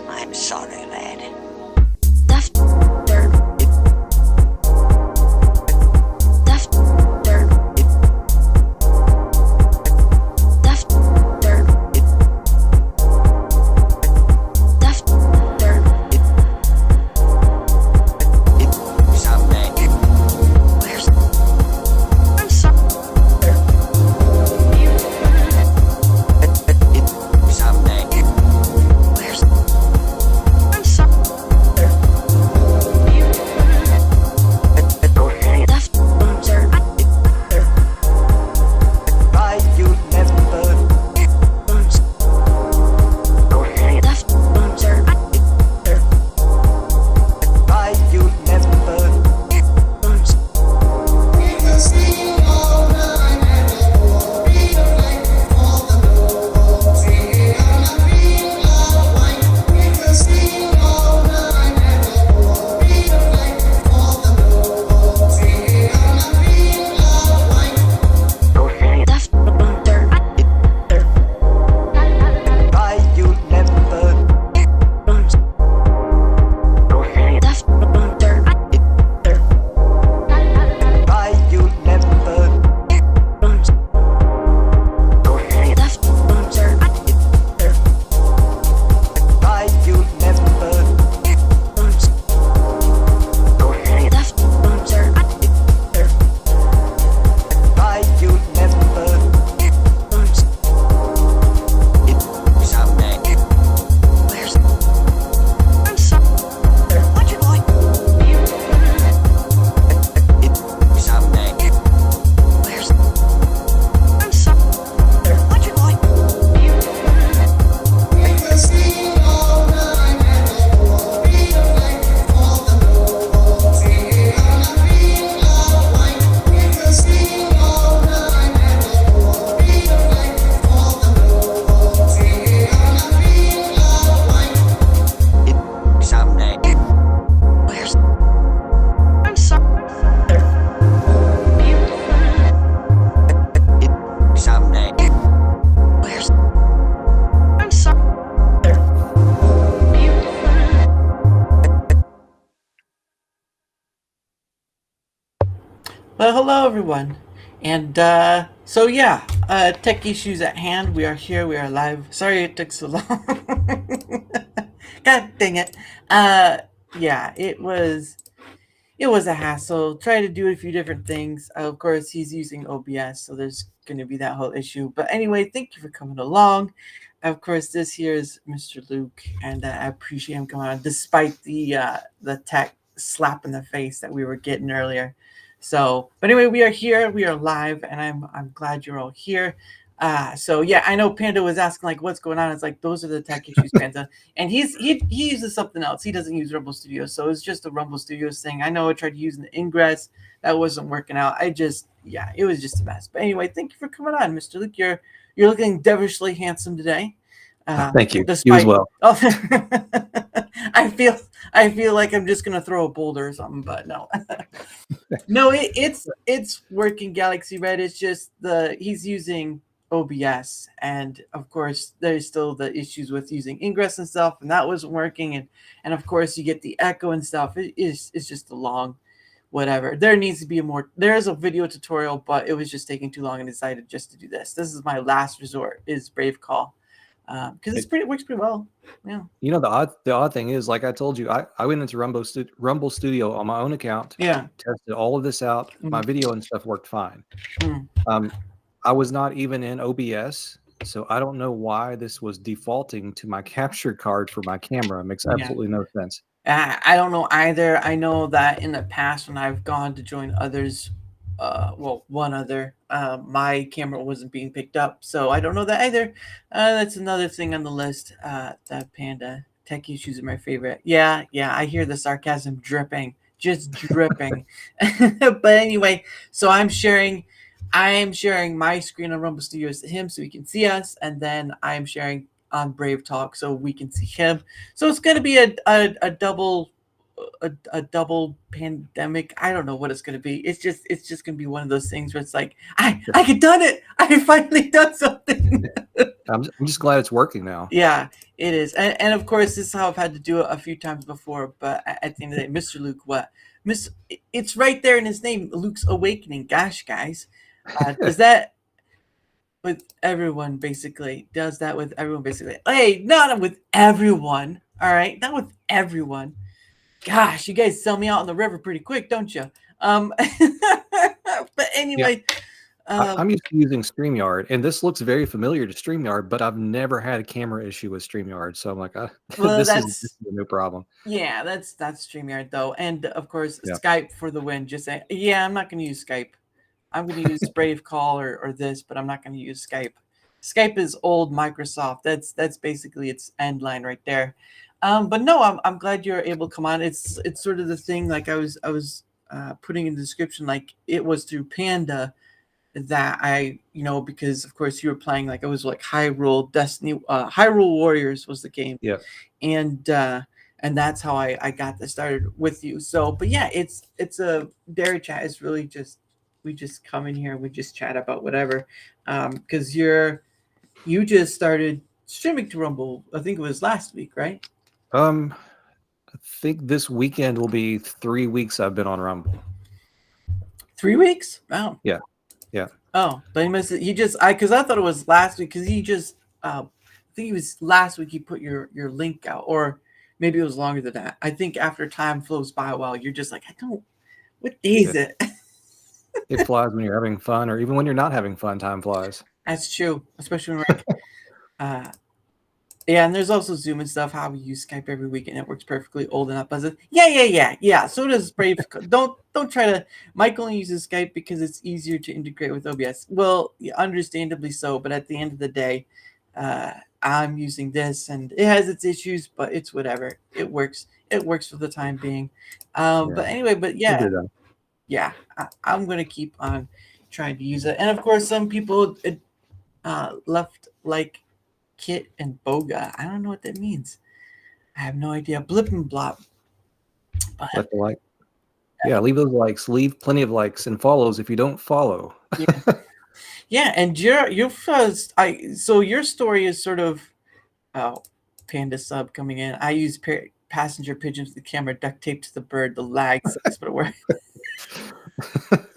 I'm sorry, lad. Well, hello everyone, and so yeah, tech issues at hand. We are here. We are live. Sorry it took so long. God dang it. Yeah, it was a hassle. Try to do a few different things. Of course, he's using OBS, so there's going to be that whole issue. But anyway, thank you for coming along. Of course, this here is Mr. Luke, and I appreciate him coming on, despite the tech slap in the face that we were getting earlier. So, but anyway, we are here. We are live, and I'm glad you're all here. So yeah, I know Panda was asking like, what's going on? It's like those are the tech issues, Panda, and he uses something else. He doesn't use Rumble Studios, so it's just a Rumble Studios thing. I know I tried using the Ingress, that wasn't working out. It was just a mess. But anyway, thank you for coming on, Mr. Luke. You're looking devilishly handsome today. Thank you. You as well. Oh, I feel like I'm just gonna throw a boulder or something, but no. No, it's working, Galaxy Red. It's just he's using OBS, and of course there's still the issues with using Ingress and stuff, and that wasn't working, and of course you get the echo and stuff. It's just a long whatever. There needs to be there's a video tutorial, but it was just taking too long and decided just to do this. This is my last resort, is Brave Call. Because it works pretty well. Yeah. You know, the odd thing is, like I told you, I went into Rumble Studio on my own account. Yeah. Tested all of this out. Mm-hmm. My video and stuff worked fine. Mm. I was not even in OBS, so I don't know why this was defaulting to my capture card for my camera. It makes absolutely no sense. I don't know either. I know that in the past when I've gone to join others, one other, my camera wasn't being picked up, so I don't know that either. That's another thing on the list. That Panda tech issues are my favorite. Yeah, I hear the sarcasm dripping, just dripping. But anyway, so I am sharing my screen on Rumble Studios to him so he can see us, and then I'm sharing on Brave Talk so we can see him. So it's going to be a double a double pandemic. I don't know what it's going to be. It's just going to be one of those things where it's like, I get done it. I finally done something. I'm just glad it's working now. Yeah, it is. And of course, this is how I've had to do it a few times before. But at the end of the day, Mr. Luke, what? It's right there in his name, Luke's Awakening. Gosh, guys. Does that with everyone, basically? Does that with everyone, basically? Hey, not with everyone. All right? Not with everyone. Gosh, you guys sell me out on the river pretty quick, don't you? But anyway. Yeah. I'm used to using StreamYard, and this looks very familiar to StreamYard, but I've never had a camera issue with StreamYard, so I'm like, this is no problem. Yeah, that's StreamYard though, and of course Skype for the win. Just say, yeah, I'm not going to use Skype. I'm going to use Brave Call or this, but I'm not going to use Skype. Skype is old Microsoft. That's basically its end line right there. But no, I'm glad you're able to come on. It's sort of the thing, like I was putting in the description, like it was through Panda that I, because of course you were playing, like it was like Hyrule Destiny, Hyrule Warriors was the game. Yeah. And that's how I got this started with you. So, but yeah, it's a Darachat is really just, we just come in here, we just chat about whatever. Because you just started streaming to Rumble, I think it was last week, right? I think this weekend will be 3 weeks I've been on Rumble. 3 weeks? Wow. Yeah. Yeah. Oh, but he just, because I thought it was last week, because he just, I think it was last week he put your link out, or maybe it was longer than that. I think after time flows by a while, you're just like, what day is it? It flies when you're having fun, or even when you're not having fun, time flies. That's true, especially when we're like, yeah, and there's also Zoom and stuff, how we use Skype every week, and it works perfectly. Old enough, buzz it. Yeah. So does Brave. Don't try to. Mike only uses Skype because it's easier to integrate with OBS. Well, understandably so, but at the end of the day, I'm using this, and it has its issues, but it's whatever. It works. It works for the time being. But anyway, I'm gonna keep on trying to use it, and of course, some people left like Kit and Boga. I don't know what that means. I have no idea. Blip and blop. Left a like. Yeah, leave those likes. Leave plenty of likes and follows if you don't follow. Yeah, and your first. So your story is sort of, Panda sub coming in. I use passenger pigeons with the camera, duct tape to the bird. The lag sucks, but it works.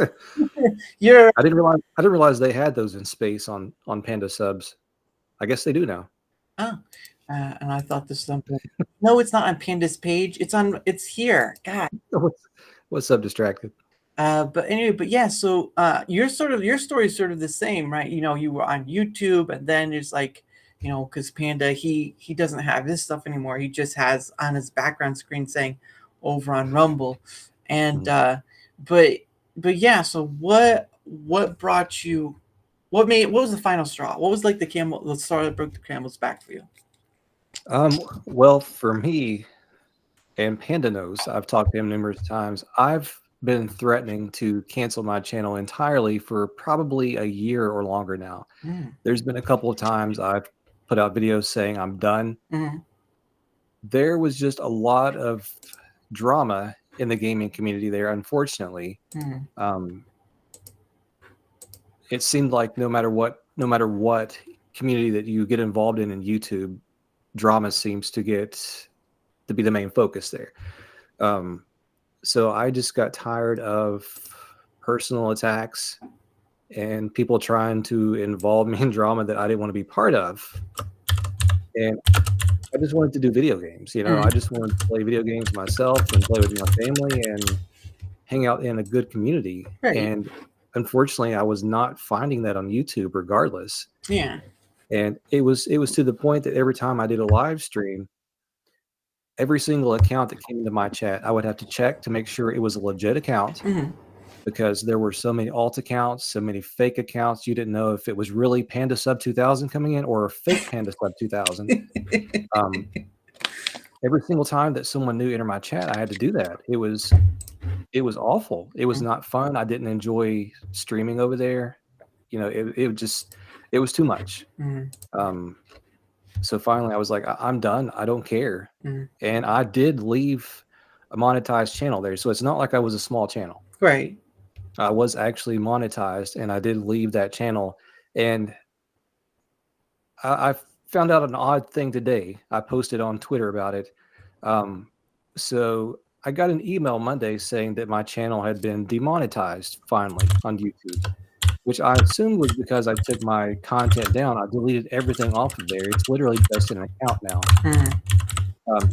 I didn't realize they had those in space on Panda subs. I guess they do now. Oh, and I thought this something. No, it's not on Panda's page. It's here. God. What's up, distracted? But anyway, yeah. So your story is sort of the same, right? You were on YouTube, and then it's like, because Panda he doesn't have this stuff anymore. He just has on his background screen saying over on Rumble, and but yeah. So what brought you? What was the final straw? What was like the straw that broke the camel's back for you? Well, for me, and Panda knows, I've talked to him numerous times. I've been threatening to cancel my channel entirely for probably a year or longer now. There's been a couple of times I've put out videos saying I'm done. There was just a lot of drama in the gaming community there, unfortunately. It seemed like no matter what community that you get involved in YouTube, drama seems to be the main focus there. So I just got tired of personal attacks and people trying to involve me in drama that I didn't want to be part of. And I just wanted to do video games. I just wanted to play video games myself and play with my family and hang out in a good community. Right. And unfortunately, I was not finding that on YouTube regardless. Yeah. And it was to the point that every time I did a live stream, every single account that came into my chat, I would have to check to make sure it was a legit account, because there were so many alt accounts, so many fake accounts. You didn't know if it was really Panda Sub 2000 coming in or a fake Panda Sub 2000. Every single time that someone new entered my chat, I had to do that. It was awful. It was not fun. I didn't enjoy streaming over there. It was too much. So finally I was like, I'm done. I don't care. And I did leave a monetized channel there. So it's not like I was a small channel. Right. I was actually monetized, and I did leave that channel. And I found out an odd thing today. I posted on Twitter about it. So I got an email Monday saying that my channel had been demonetized finally on YouTube, which I assumed was because I took my content down. I deleted everything off of there. It's literally just an account now.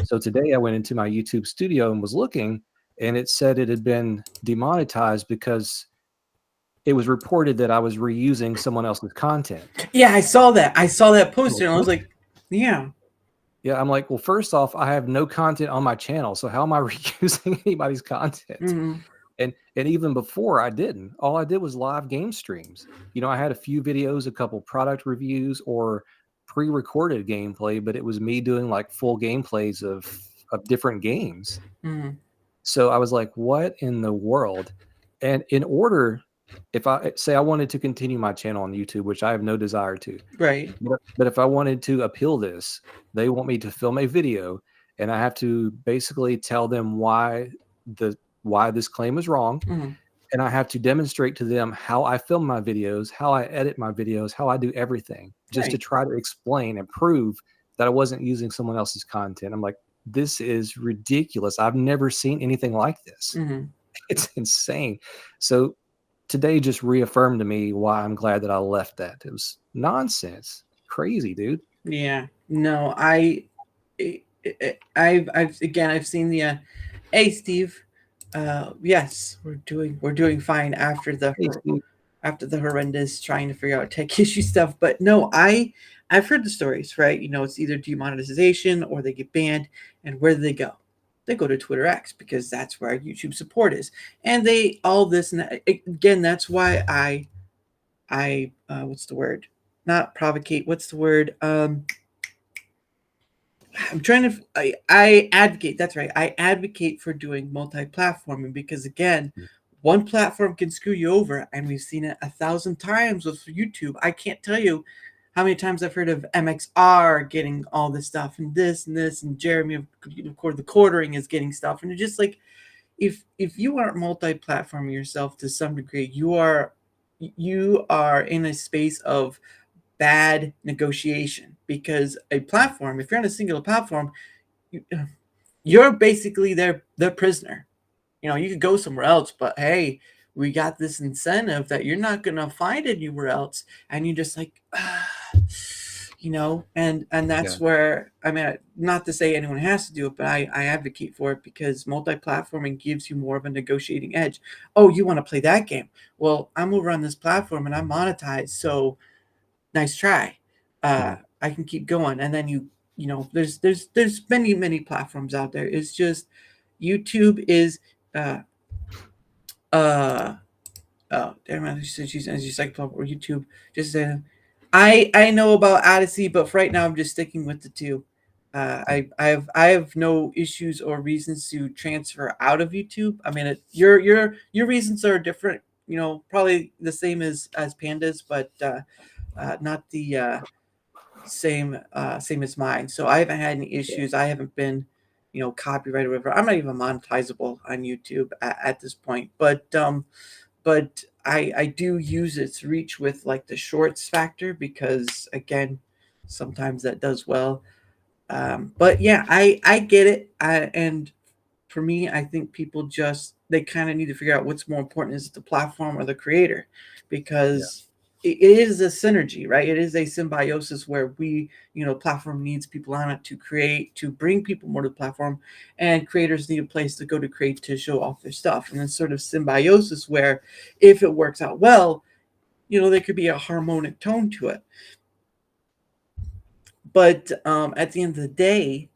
So today I went into my YouTube studio and was looking, and it said it had been demonetized because it was reported that I was reusing someone else's content. Yeah, I saw that. I saw that poster, and I was like, yeah. Yeah, I'm like, well, first off, I have no content on my channel, so how am I reusing anybody's content? And even before, I didn't. All I did was live game streams. You know, I had a few videos, a couple product reviews, or pre-recorded gameplay, but it was me doing like full gameplays of different games. So I was like, what in the world? And in order, if I say I wanted to continue my channel on YouTube, which I have no desire to, Right. but if I wanted to appeal this, they want me to film a video, and I have to basically tell them why this claim is wrong. And I have to demonstrate to them how I film my videos, how I edit my videos, how I do everything, just to try to explain and prove that I wasn't using someone else's content. I'm like, this is ridiculous. I've never seen anything like this. It's insane. So today just reaffirmed to me why I'm glad that I left that. It was nonsense. Crazy, dude. Yeah. No, I've seen the hey Steve. Yes, we're doing fine after the horrendous trying to figure out tech issue stuff. But no, I've heard the stories, right? You know, it's either demonetization or they get banned, and where do they go? They go to Twitter X, because that's where YouTube support is, and they all this and that. Again, that's why I what's the word? Not provocate. What's the word? I'm trying to. I advocate. That's right. I advocate for doing multi-platforming, because again, one platform can screw you over, and we've seen it 1,000 times with YouTube. I can't tell you how many times I've heard of MXR getting all this stuff, and this, and Jeremy, of course, the quartering is getting stuff, and it's just like, if you aren't multi-platforming yourself to some degree, you are in a space of bad negotiation, because a platform, if you're on a singular platform, you're basically their prisoner. You know, you could go somewhere else, but hey, we got this incentive that you're not gonna find anywhere else, and you're just like, you know, and that's where, I mean, not to say anyone has to do it, but I advocate for it, because multi-platforming gives you more of a negotiating edge. Oh, you want to play that game? Well, I'm over on this platform and I'm monetized, so nice try. I can keep going, and then you know, there's many platforms out there. It's just YouTube is oh, damn, she's like YouTube. Just I know about Odyssey, but for right now I'm just sticking with the two. I have no issues or reasons to transfer out of YouTube. I mean, your reasons are different. You know, probably the same as Panda's, but not the same as mine. So I haven't had any issues. I haven't been, you know, copyrighted or whatever. I'm not even monetizable on YouTube at this point. But I do use its reach with like the shorts factor, because again, sometimes that does well. But yeah, I get it. And for me, I think people they kind of need to figure out what's more important: is it the platform or the creator? Because it is a synergy, right? It is a symbiosis where platform needs people on it to create, to bring people more to the platform, and creators need a place to go to create, to show off their stuff. And it's sort of symbiosis where, if it works out well, you know, there could be a harmonic tone to it. But at the end of the day,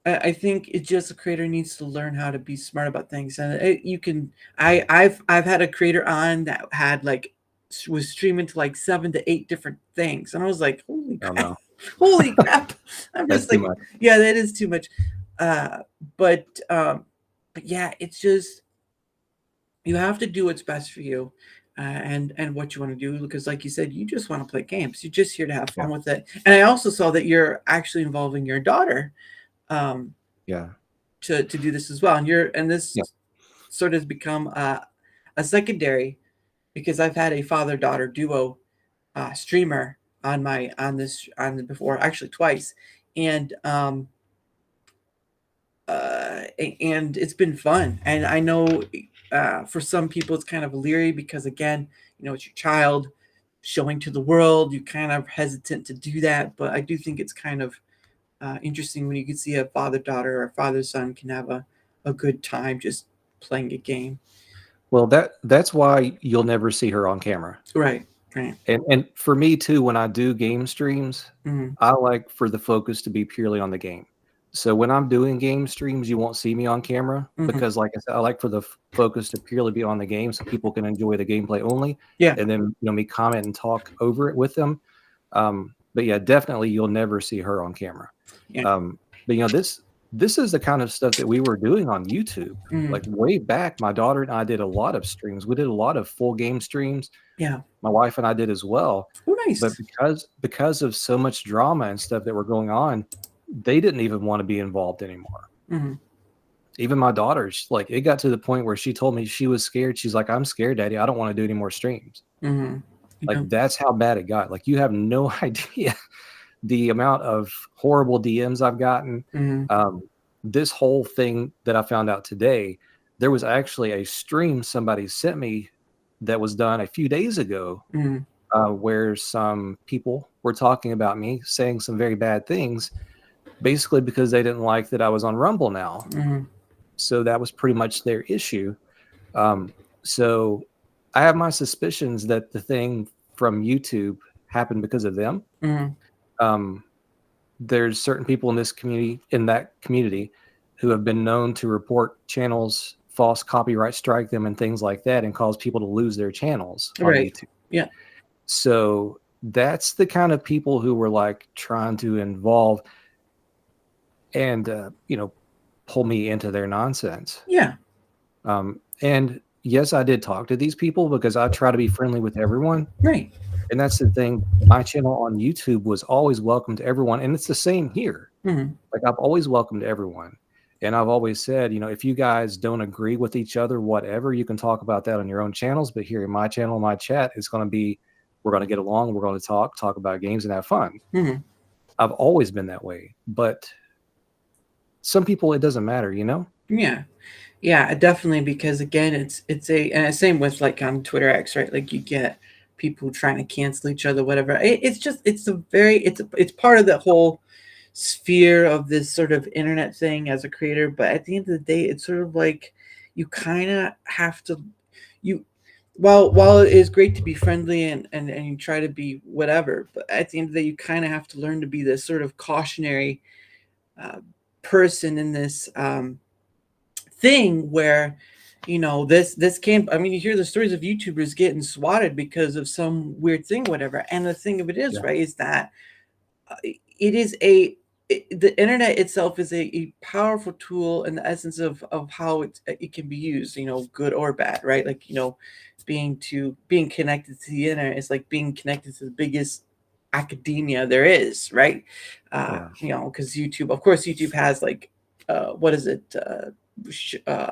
I think it just, a creator needs to learn how to be smart about things. And I've had a creator on that had was streaming to like 7 to 8 different things, and I was like, holy crap. Oh, no. Holy crap. I'm just like, yeah, that is too much. But yeah, it's just, you have to do what's best for you. And what you want to do, because like you said, you just want to play games. You're just here to have fun with it. And I also saw that you're actually involving your daughter Yeah. to do this as well. And this sort of has become a secondary, because I've had a father-daughter duo streamer on before, actually twice, and it's been fun. And I know for some people it's kind of leery, because again, it's your child showing to the world. You kind of hesitant to do that, but I do think it's kind of interesting when you can see a father-daughter or father-son can have a good time just playing a game. Well, that's why you'll never see her on camera. Right. And for me too, when I do game streams, Mm-hmm. I like for the focus to be purely on the game. So when I'm doing game streams, you won't see me on camera, Mm-hmm. because like I said, I like for the focus to purely be on the game so people can enjoy the gameplay only. Yeah. And then, me comment and talk over it with them. But yeah, definitely you'll never see her on camera. Yeah. But this is the kind of stuff that we were doing on YouTube. Mm-hmm. Like way back, my daughter and I did a lot of streams. We did a lot of full game streams. Yeah. My wife and I did as well. Oh, nice. But because of so much drama and stuff that were going on, they didn't even want to be involved anymore. Mm-hmm. Even my daughter, like, it got to the point where she told me she was scared. She's like, "I'm scared, Daddy. I don't want to do any more streams." Mm-hmm. Like, that's how bad it got. Like, you have no idea the amount of horrible DMs I've gotten. Mm-hmm. This whole thing that I found out today, there was actually a stream somebody sent me that was done a few days ago, where some people were talking about me, saying some very bad things, basically because they didn't like that I was on Rumble now. Mm-hmm. So that was pretty much their issue. So I have my suspicions that the thing from YouTube happened because of them. Mm-hmm. There's certain people in that community who have been known to report channels, false copyright strike them and things like that, and cause people to lose their channels on YouTube. Yeah. So that's the kind of people who were like trying to involve and pull me into their nonsense. Yeah. And yes, I did talk to these people because I try to be friendly with everyone. Right. And that's the thing. My channel on YouTube was always welcome to everyone, and it's the same here. Mm-hmm. Like, I've always welcomed everyone. And I've always said, if you guys don't agree with each other, whatever, you can talk about that on your own channels. But here in my channel, my chat, it's going to be, we're going to get along. We're going to talk about games and have fun. Mm-hmm. I've always been that way. But some people, it doesn't matter, Yeah. Yeah, definitely. Because again, and same with like on Twitter X, right? Like you get people trying to cancel each other, whatever. It's part of the whole sphere of this sort of internet thing as a creator. But at the end of the day, it's sort of like you kind of have to, while it is great to be friendly and you try to be whatever, but at the end of the day, you kind of have to learn to be this sort of cautionary person in this thing where, this came, you hear the stories of YouTubers getting swatted because of some weird thing, whatever. And the thing of it is, right, is that the internet itself is a powerful tool in the essence of how it can be used, good or bad, right? Like, being connected to the internet is like being connected to the biggest academia there is, right? Because YouTube has like, what is it?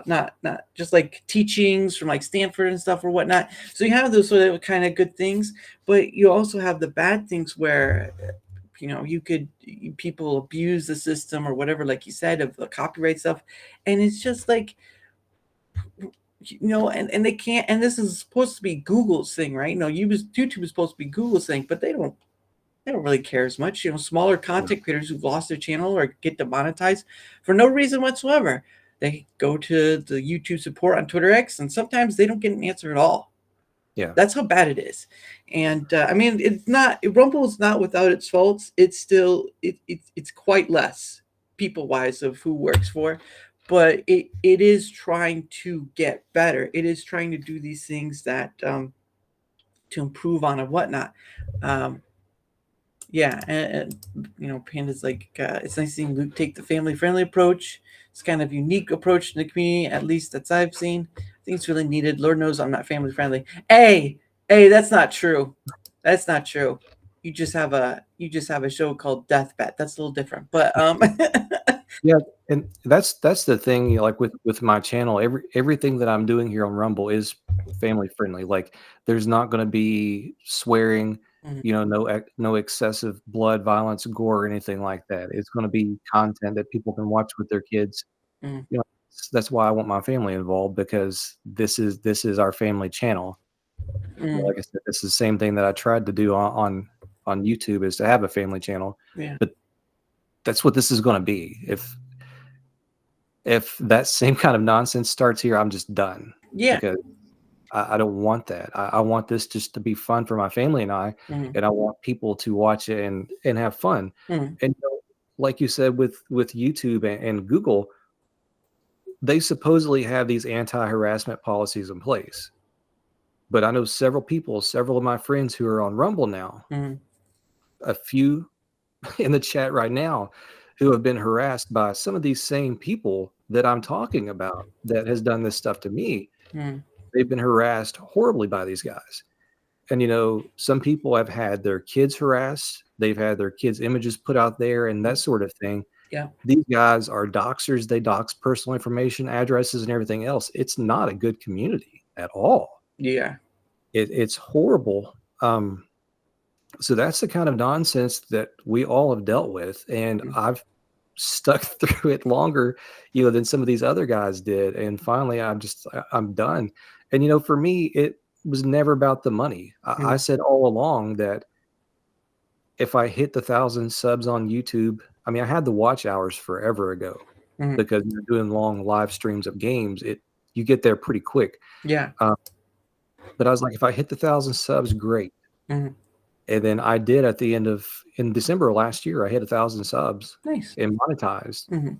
Not just like teachings from like Stanford and stuff or whatnot. So you have those sort of kind of good things, but you also have the bad things where people abuse the system or whatever, like you said, of the copyright stuff, and it's just like, and they can't. And this is supposed to be Google's thing, right? YouTube is supposed to be Google's thing, but they don't really care as much. Smaller content creators who've lost their channel or get demonetized for no reason whatsoever, they go to the YouTube support on Twitter X, and sometimes they don't get an answer at all. Yeah, that's how bad it is. And it's not, Rumble is not without its faults. It's still it's quite less people wise of who works for, but it is trying to get better. It is trying to do these things that to improve on and whatnot. And Panda's like, it's nice seeing Luke take the family friendly approach. It's kind of unique approach in the community, at least that's I've seen. I think it's really needed. Lord knows I'm not family friendly. Hey, that's not true. That's not true. You just have a show called Deathbed. That's a little different. But Yeah, and that's the thing, like with my channel, everything that I'm doing here on Rumble is family friendly. Like there's not going to be swearing, Mm, no excessive blood, violence, gore, or anything like that. It's going to be content that people can watch with their kids. mm, You know, that's why I want my family involved, because this is our family channel. mm, Like I said, it's the same thing that I tried to do on YouTube, is to have a family channel, yeah. but that's what this is going to be. If that same kind of nonsense starts here, I'm just done, Yeah. because I don't want that. I want this just to be fun for my family Mm, and I want people to watch it and have fun. mm, And like you said, with YouTube and Google, they supposedly have these anti-harassment policies in place. But I know several of my friends who are on Rumble now, mm, a few in the chat right now, who have been harassed by some of these same people that I'm talking about, that has done this stuff to me. mm, They've been harassed horribly by these guys. And some people have had their kids harassed. They've had their kids' images put out there and that sort of thing. yeah. These guys are doxers. They dox personal information, addresses, and everything else. It's not a good community at all. Yeah. It's horrible. So that's the kind of nonsense that we all have dealt with, and Mm, I've stuck through it longer, than some of these other guys did. And finally, I'm done. And for me, it was never about the money. I mm, said all along that if I hit the 1,000 subs on YouTube, I mean, I had the watch hours forever ago, mm, because you're doing long live streams of games. You get there pretty quick. yeah. But I was like, if I hit the 1,000 subs, great. Mm, And then I did in December of last year, I hit 1,000 subs nice. and monetized.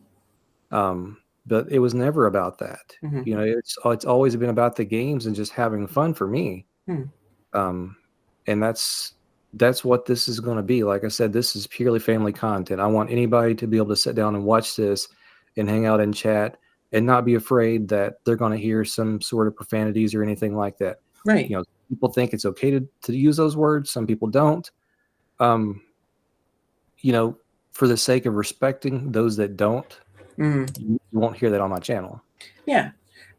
Mm, But it was never about that. mm, It's always been about the games and just having fun for me. mm, Um, and that's what this is going to be. Like I said, this is purely family content. I want anybody to be able to sit down and watch this and hang out and chat and not be afraid that they're going to hear some sort of profanities or anything like that. right. People think it's okay to use those words. Some people don't. Um, for the sake of respecting those that don't, Mm, you won't hear that on my channel. yeah.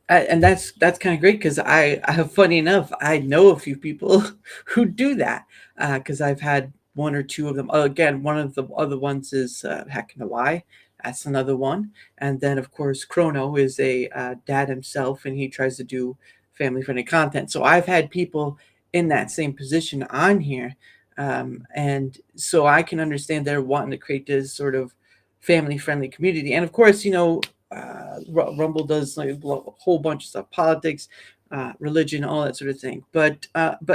And that's kind of great, because I have, funny enough, I know a few people who do that, because I've had one or two of them. Again, one of the other ones is Heck in Hawaii. That's another one. And then, of course, Chrono is a dad himself, and he tries to do family friendly content. So I've had people in that same position on here. And so I can understand they're wanting to create this sort of family friendly community. And of course, Rumble does like a whole bunch of stuff, politics, religion, all that sort of thing. But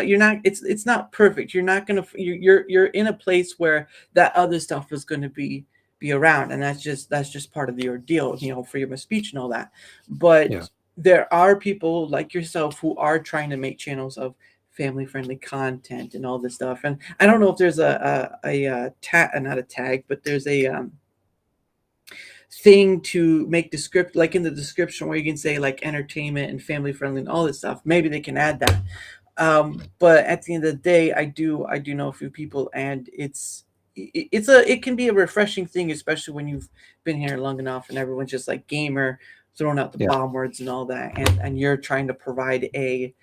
you're not. It's not perfect. You're not gonna. You're in a place where that other stuff is going to be around, and that's just part of the ordeal. Freedom of speech and all that. But Yeah. there are people like yourself who are trying to make channels of family friendly content and all this stuff. And I don't know if there's a tag, not a tag, but there's a thing to make descript, like in the description, where you can say like entertainment and family friendly and all this stuff. Maybe they can add that. But at the end of the day, I do know a few people, and it can be a refreshing thing, especially when you've been here long enough and everyone's just like gamer, throwing out the Yeah. bomb words and all that, and you're trying to provide a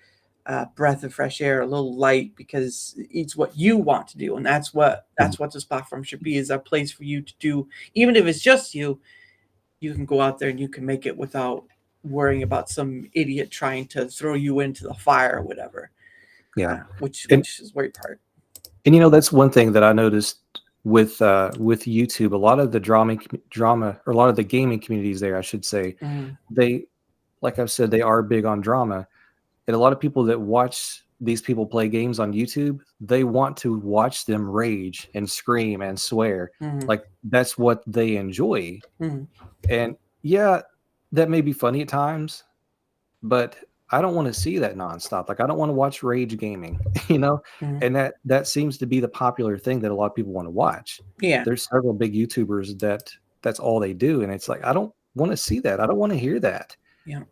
breath of fresh air, a little light, because it's what you want to do, and that's what this platform should be, is a place for you to do. Even if it's just you can go out there and you can make it without worrying about some idiot trying to throw you into the fire or whatever. Yeah. Which And- is great part. And that's one thing that I noticed with YouTube. A lot of the drama, or a lot of the gaming communities there, I should say, they, like I've said, they are big on drama. And a lot of people that watch these people play games on YouTube, they want to watch them rage and scream and swear. Like that's what they enjoy. And yeah, that may be funny at times, but I don't want to see that nonstop. Like I don't want to watch rage gaming, and that seems to be the popular thing that a lot of people want to watch. Yeah. There's several big YouTubers that's all they do. And it's like, I don't want to see that. I don't want to hear that. Yeah.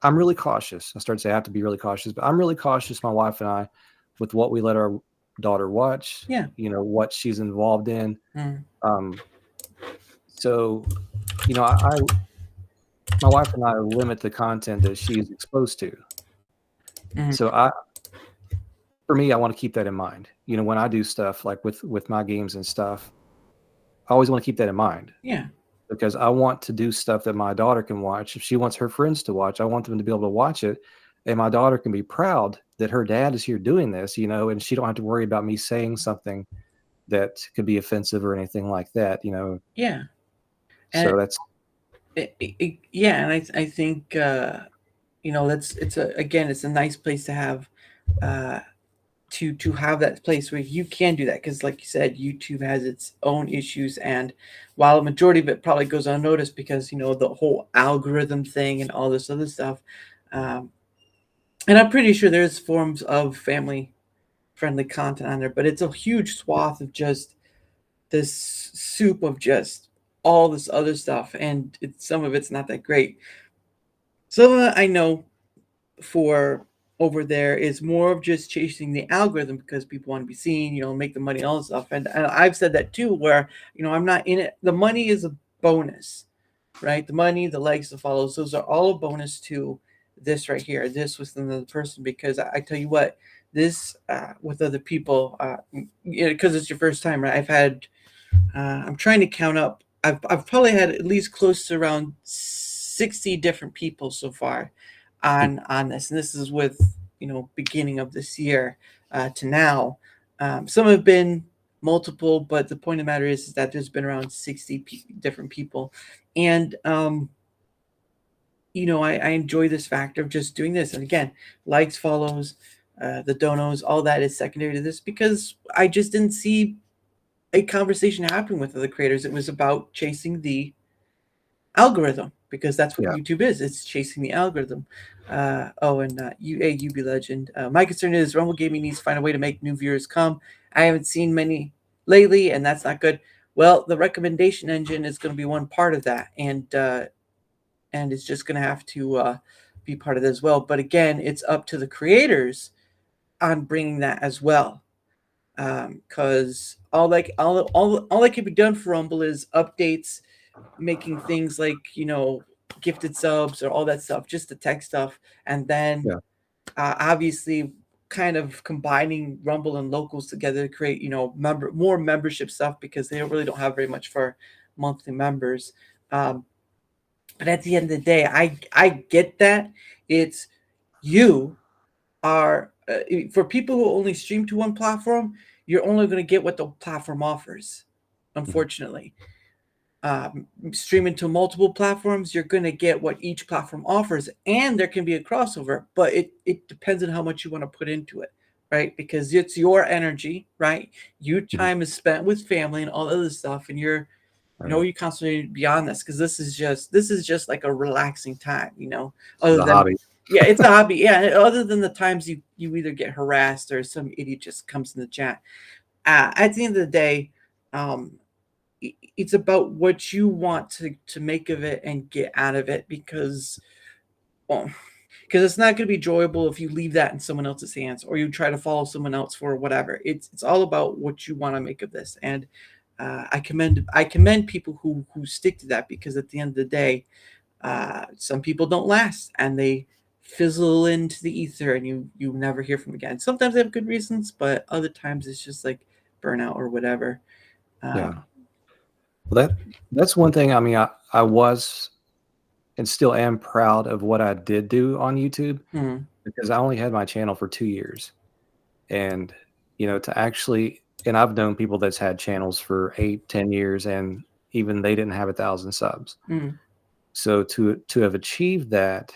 I'm really cautious. I started to say I have to be really cautious, but I'm really cautious, my wife and I, with what we let our daughter watch, Yeah. what she's involved in. So, my wife and I limit the content that she's exposed to. Mhm. So for me, I want to keep that in mind. When I do stuff like with my games and stuff, I always want to keep that in mind. Yeah. Because I want to do stuff that my daughter can watch. If she wants her friends to watch, I want them to be able to watch it. And my daughter can be proud that her dad is here doing this, and she don't have to worry about me saying something that could be offensive or anything like that, Yeah. And So that's yeah, and I think it's a nice place to have to have that place where you can do that, because like you said, YouTube has its own issues, and while a majority of it probably goes unnoticed because the whole algorithm thing and all this other stuff, um, and I'm pretty sure there's forms of family friendly content on there, but it's a huge swath of just this soup of just all this other stuff, and some of it's not that great. Some of it I know for over there is more of just chasing the algorithm because people want to be seen, make the money and all this stuff. And I've said that too, where I'm not in it. The money is a bonus, right? The money, the likes, the follows, those are all a bonus to this right here. This with another person, because I tell you what, this with other people, because it's your first time, right? I've had I'm trying to count up. I've probably had at least close to around 60 different people so far on this, and this is with beginning of this year to now. Some have been multiple, but the point of the matter is that there's been around 60 different people, and I enjoy this factor of just doing this. And again, likes, follows, the donos, all that is secondary to this, because I just didn't see a conversation happening with other creators. It was about chasing the algorithm, because that's what yeah. YouTube is. It's chasing the algorithm. UB Legend. My concern is Rumble Gaming needs to find a way to make new viewers come. I haven't seen many lately, and that's not good. Well, the recommendation engine is going to be one part of that, and it's just going to have to be part of it as well. But again, it's up to the creators on bringing that as well, because all that can be done for Rumble is updates, making things like gifted subs or all that stuff, just the tech stuff, and then obviously kind of combining Rumble and locals together to create more membership stuff, because they don't have very much for monthly members. But at the end of the day, I get that it's you are for people who only stream to one platform, you're only going to get what the platform offers, unfortunately. Streaming to multiple platforms, you're going to get what each platform offers, and there can be a crossover, but it depends on how much you want to put into it, right? Because it's your energy, right? Your time is spent with family and all other stuff, and you're you constantly beyond this, because this is just like a relaxing time, other than hobby. Yeah, it's a hobby. Yeah, other than the times you either get harassed or some idiot just comes in the chat. At the end of the day, it's about what you want to make of it and get out of it, because it's not going to be enjoyable if you leave that in someone else's hands, or you try to follow someone else for whatever. It's all about what you want to make of this, and I commend people who stick to that, because at the end of the day, some people don't last and they fizzle into the ether, and you never hear from them again. Sometimes they have good reasons, but other times it's just like burnout or whatever. Well, that's one thing. I mean, I was and still am proud of what I did do on YouTube, because I only had my channel for 2 years, and to actually, and I've known people that's had channels for 8-10 years, and even they didn't have 1,000 subs. So to have achieved that,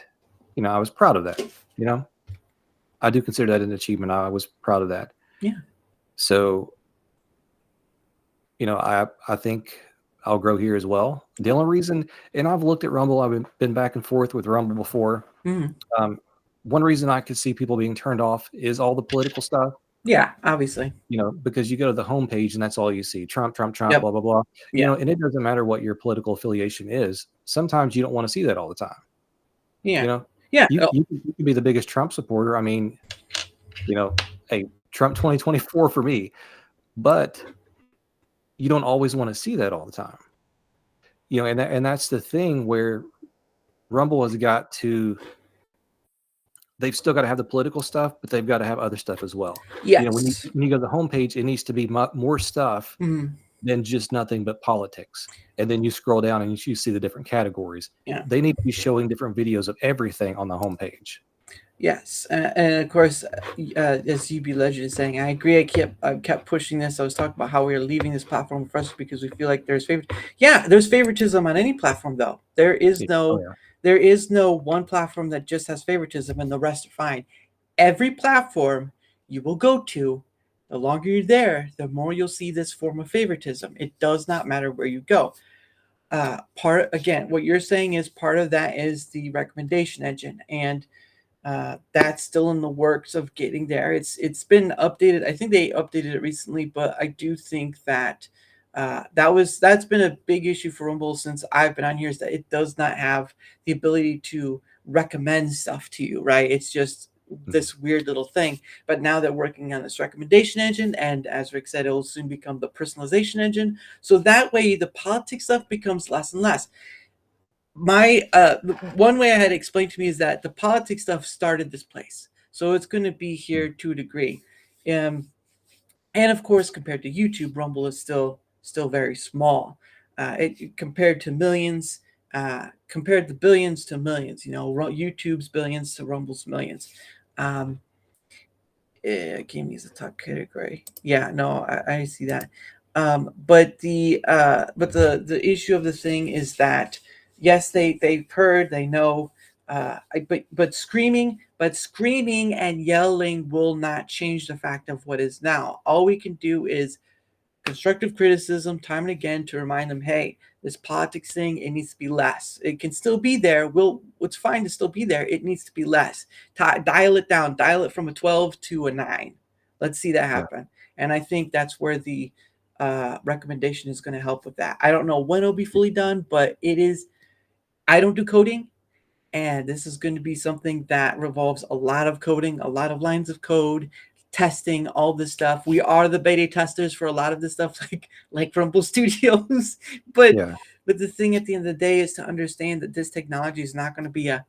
I was proud of that. I do consider that an achievement. I was proud of that. Yeah. So I think I'll grow here as well. The only reason, and I've looked at Rumble, I've been back and forth with Rumble before. One reason I could see people being turned off is all the political stuff. Yeah, obviously. Because you go to the homepage and that's all you see. Trump, Trump, Trump, blah, blah, blah. And it doesn't matter what your political affiliation is. Sometimes you don't want to see that all the time. Yeah. You can be the biggest Trump supporter. I mean, hey, Trump 2024 for me. But you don't always want to see that all the time. you know, and that's the thing where Rumble has got to. They've still got to have the political stuff, but they've got to have other stuff as well. Yes. You know, when you go to the homepage, it needs to be more stuff than just nothing but politics. And then you scroll down and you see the different categories. Yeah. They need to be showing different videos of everything on the homepage. Yes, and of course, as UB Legend is saying, I agree. I kept pushing this. I was talking about how we are leaving this platform first because we feel like there's there's favoritism on any platform, though. There is no one platform that just has favoritism and the rest are fine. Every platform you will go to, the longer you're there, the more you'll see this form of favoritism. It does not matter where you go. What you're saying is part of that is the recommendation engine, and that's still in the works of getting there. It's been updated. I think they updated it recently, but I do think that that's been a big issue for Rumble since I've been on here, is that it does not have the ability to recommend stuff to you, right? It's just this weird little thing. But now they're working on this recommendation engine, and as Rick said, it will soon become the personalization engine. So that way the politics stuff becomes less and less. My one way I had explained to me is that the politics stuff started this place, so it's going to be here to a degree, and of course, compared to YouTube, Rumble is still very small. Compared to millions, compared to billions to millions. You know, YouTube's billions to Rumble's millions. Gaming is a top category. Yeah, no, I see that. But the issue of the thing is that, yes, they've heard, they know, but screaming and yelling will not change the fact of what is now. All we can do is constructive criticism time and again to remind them, hey, this politics thing, it needs to be less. It can still be there. It's fine to still be there. It needs to be less. Dial it down. Dial it from a 12 to a 9. Let's see that happen. Yeah. And I think that's where the recommendation is going to help with that. I don't know when it'll be fully done, but it is. I don't do coding, and this is going to be something that revolves a lot of coding, a lot of lines of code, testing, all this stuff. We are the beta testers for a lot of this stuff, like Rumble Studios. But the thing at the end of the day is to understand that this technology is not going to be a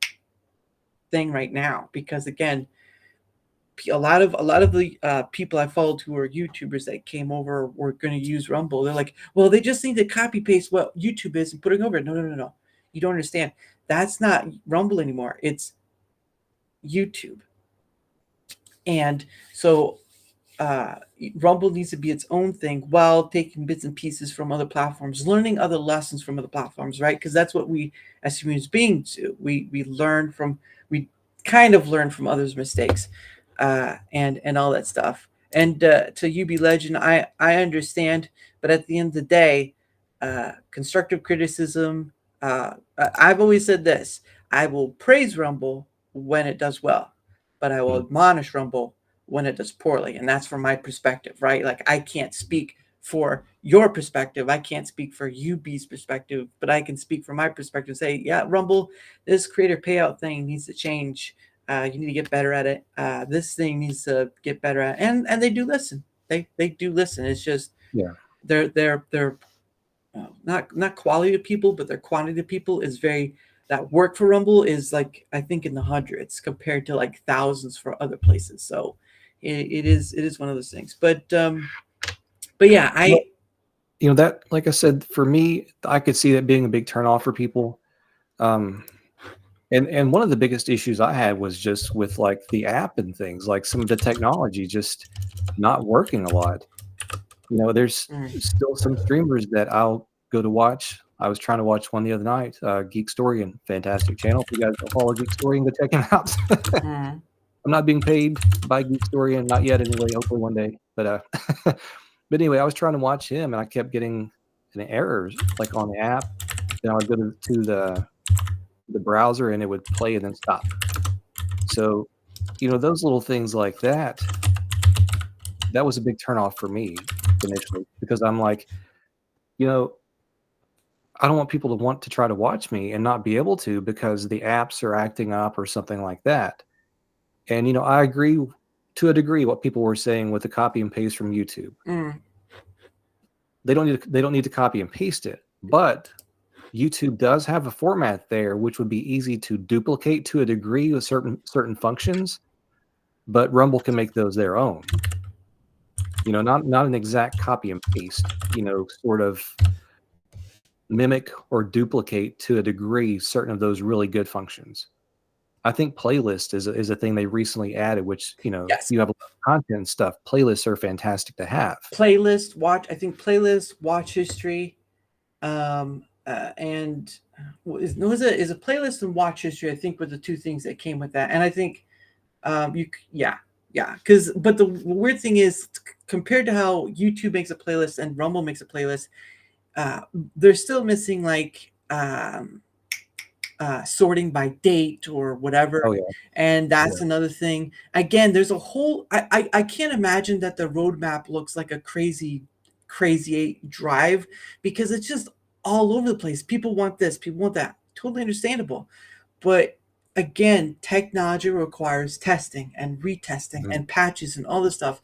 thing right now, because again, a lot of the people I followed who are YouTubers that came over were going to use Rumble. They're like, well, they just need to copy paste what YouTube is and put it over. No. You don't understand. That's not Rumble anymore. It's YouTube. And so Rumble needs to be its own thing while taking bits and pieces from other platforms, learning other lessons from other platforms, right? Because that's what we as human beings do. We kind of learn from others' mistakes and all that stuff. And to UB Legend, I understand, but at the end of the day, constructive criticism, I've always said this: I will praise Rumble when it does well, but I will admonish Rumble when it does poorly. And that's from my perspective, right? Like, I can't speak for your perspective. I can't speak for UB's perspective, but I can speak from my perspective, say, yeah, Rumble, this creator payout thing needs to change. You need to get better at it. This thing needs to get better at it. And they do listen. They do listen. It's just, they're not quality of people, but their quantity of people is that work for Rumble is like, I think in the hundreds compared to like thousands for other places. So it is one of those things. But yeah, that, like I said, for me, I could see that being a big turnoff for people. And one of the biggest issues I had was just with like the app and things, like some of the technology just not working a lot. You know, there's still some streamers that I'll go to watch. I was trying to watch one the other night, Geek Story, and fantastic channel. If you guys don't follow Geek Story, go check him out. I'm not being paid by Geek Story, and not yet anyway. Hopefully one day. But but anyway, I was trying to watch him, and I kept getting an error like on the app. Then I would go to the browser, and it would play and then stop. So, you know, those little things like that. That was a big turnoff for me initially, because I'm like, you know, I don't want people to want to try to watch me and not be able to because the apps are acting up or something like that. And, you know, I agree to a degree what people were saying with the copy and paste from YouTube. They don't need to copy and paste it, but YouTube does have a format there, which would be easy to duplicate to a degree with certain functions, but Rumble can make those their own. Not an exact copy and paste, sort of mimic or duplicate to a degree certain of those really good functions. I think playlist is a thing they recently added, which, Yes. you have a lot of content and stuff. Playlists are fantastic to have. Playlist, watch history, and is a playlist and watch history, I think, were the two things that came with that. And I think but the weird thing is, compared to how YouTube makes a playlist and Rumble makes a playlist, they're still missing like sorting by date or whatever. Oh, yeah. And that's another thing. Again, there's a whole I can't imagine that the roadmap looks like a crazy drive, because it's just all over the place. People want this, people want that. Totally understandable. But again, technology requires testing and retesting and patches and all this stuff.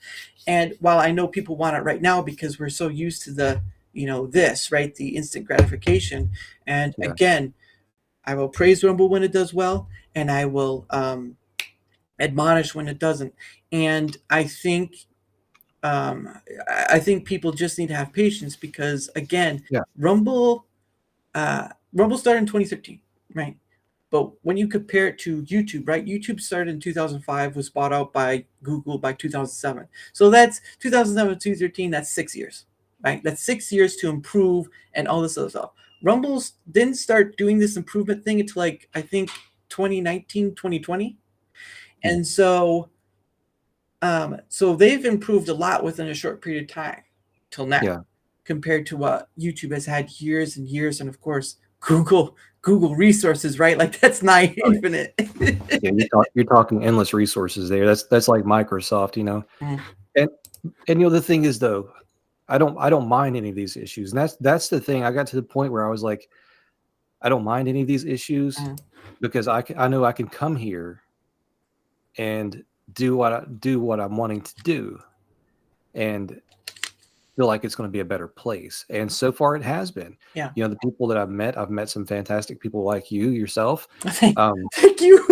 And while I know people want it right now because we're so used to the the instant gratification, and again, I will praise Rumble when it does well, and I will admonish when it doesn't. And I think people just need to have patience, because again, Rumble started in 2013, right? But when you compare it to YouTube, right? YouTube started in 2005, was bought out by Google by 2007. So that's 2007 to 2013. That's 6 years, right? That's 6 years to improve and all this other stuff. Rumbles didn't start doing this improvement thing until I think 2019, 2020. And so they've improved a lot within a short period of time till now, compared to what YouTube has had years and years. And of course, Google resources, right? Like, that's not infinite. You're talking endless resources there. That's like Microsoft, And the thing is, though, I don't mind any of these issues. And that's the thing. I got to the point where I was like, I don't mind any of these issues, because I know I can come here and do what I'm wanting to do, and feel like it's going to be a better place. And so far it has been. The people that I've met some fantastic people like yourself. Thank you.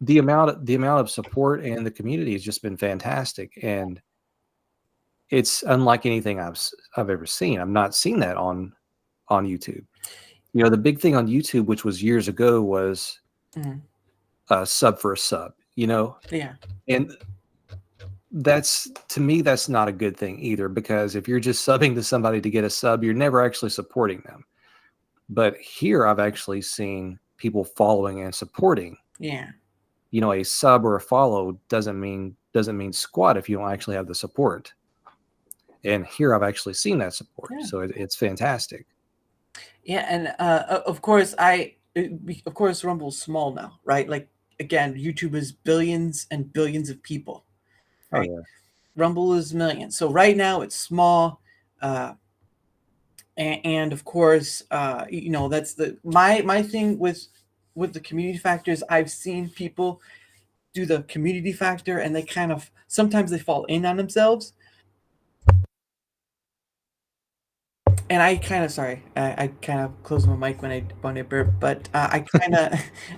The amount of support and the community has just been fantastic, and it's unlike anything I've ever seen. I've not seen that on YouTube. The big thing on YouTube, which was years ago, was a sub for a sub. And that's, to me, that's not a good thing either, because if you're just subbing to somebody to get a sub, you're never actually supporting them. But here I've actually seen people following and supporting. A sub or a follow doesn't mean squat if you don't actually have the support. And here I've actually seen that support. So it's fantastic. And of course Rumble's small now, right? Like, again, YouTube is billions and billions of people. Right? Rumble is millions. So right now it's small. And of course, that's my thing with the community factors. I've seen people do the community factor, and they sometimes they fall in on themselves. And I kind of closed my mic when I burp, but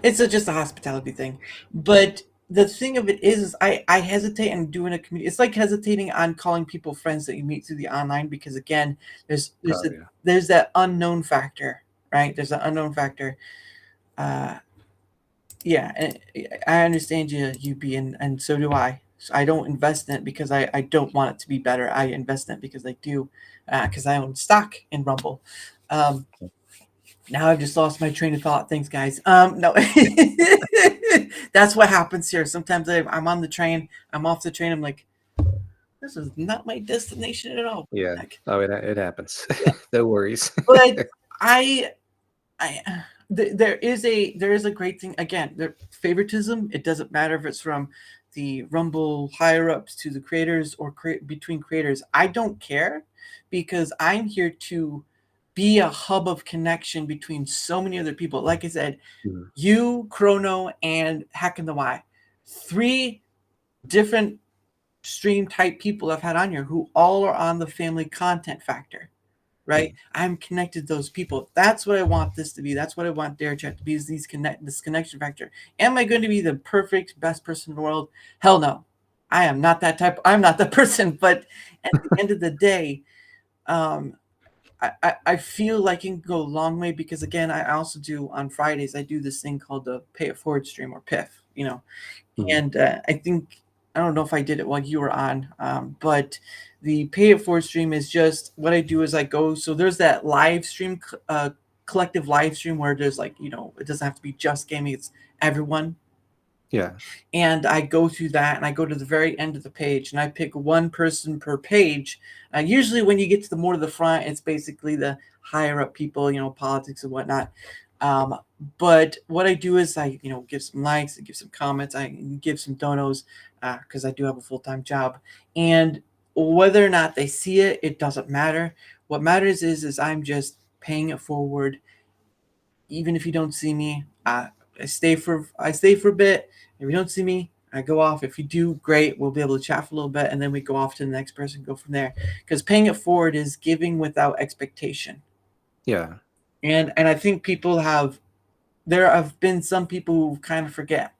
it's just a hospitality thing. But the thing of it is I hesitate on doing a community. It's like hesitating on calling people friends that you meet through the online, because again, there's that unknown factor, right? There's an unknown factor. And I understand you being, and so do I. So I don't invest in it because I don't want it to be better. I invest in it because I do, because I own stock in Rumble. Now I've just lost my train of thought. Thanks, guys. No, that's what happens here. Sometimes I'm on the train, I'm off the train. I'm like, this is not my destination at all. It happens. No worries. But there is a great thing. Again, favoritism. It doesn't matter if it's from the Rumble higher ups to the creators or between creators. I don't care, because I'm here to be a hub of connection between so many other people. Like I said, you, Chrono, and Hack and the Y, 3 different stream type people I've had on here who all are on the family content factor, right? I'm connected to those people. That's what I want this to be. That's what I want Darachat to be, is this connection factor. Am I going to be the perfect best person in the world? Hell no. I am not that type. I'm not that person. But at the end of the day, I feel like it can go a long way, because again, I also do on Fridays, I do this thing called the Pay It Forward stream, or PIF, and I think, I don't know if I did it while you were on, but the Pay It Forward stream is just what I do is I go, so there's that live stream, collective live stream where there's like, it doesn't have to be just gaming, it's everyone. Yeah. And I go through that, and I go to the very end of the page, and I pick one person per page. Usually when you get to the more to the front, it's basically the higher up people, politics and whatnot. But what I do is I, give some likes, I give some comments, I give some donos, because I do have a full-time job. And whether or not they see it, it doesn't matter. What matters is I'm just paying it forward. Even if you don't see me, I stay for a bit. If you don't see me, I go off. If you do, great. We'll be able to chat for a little bit, and then we go off to the next person, go from there. Because paying it forward is giving without expectation. Yeah. And I think there have been some people who kind of forget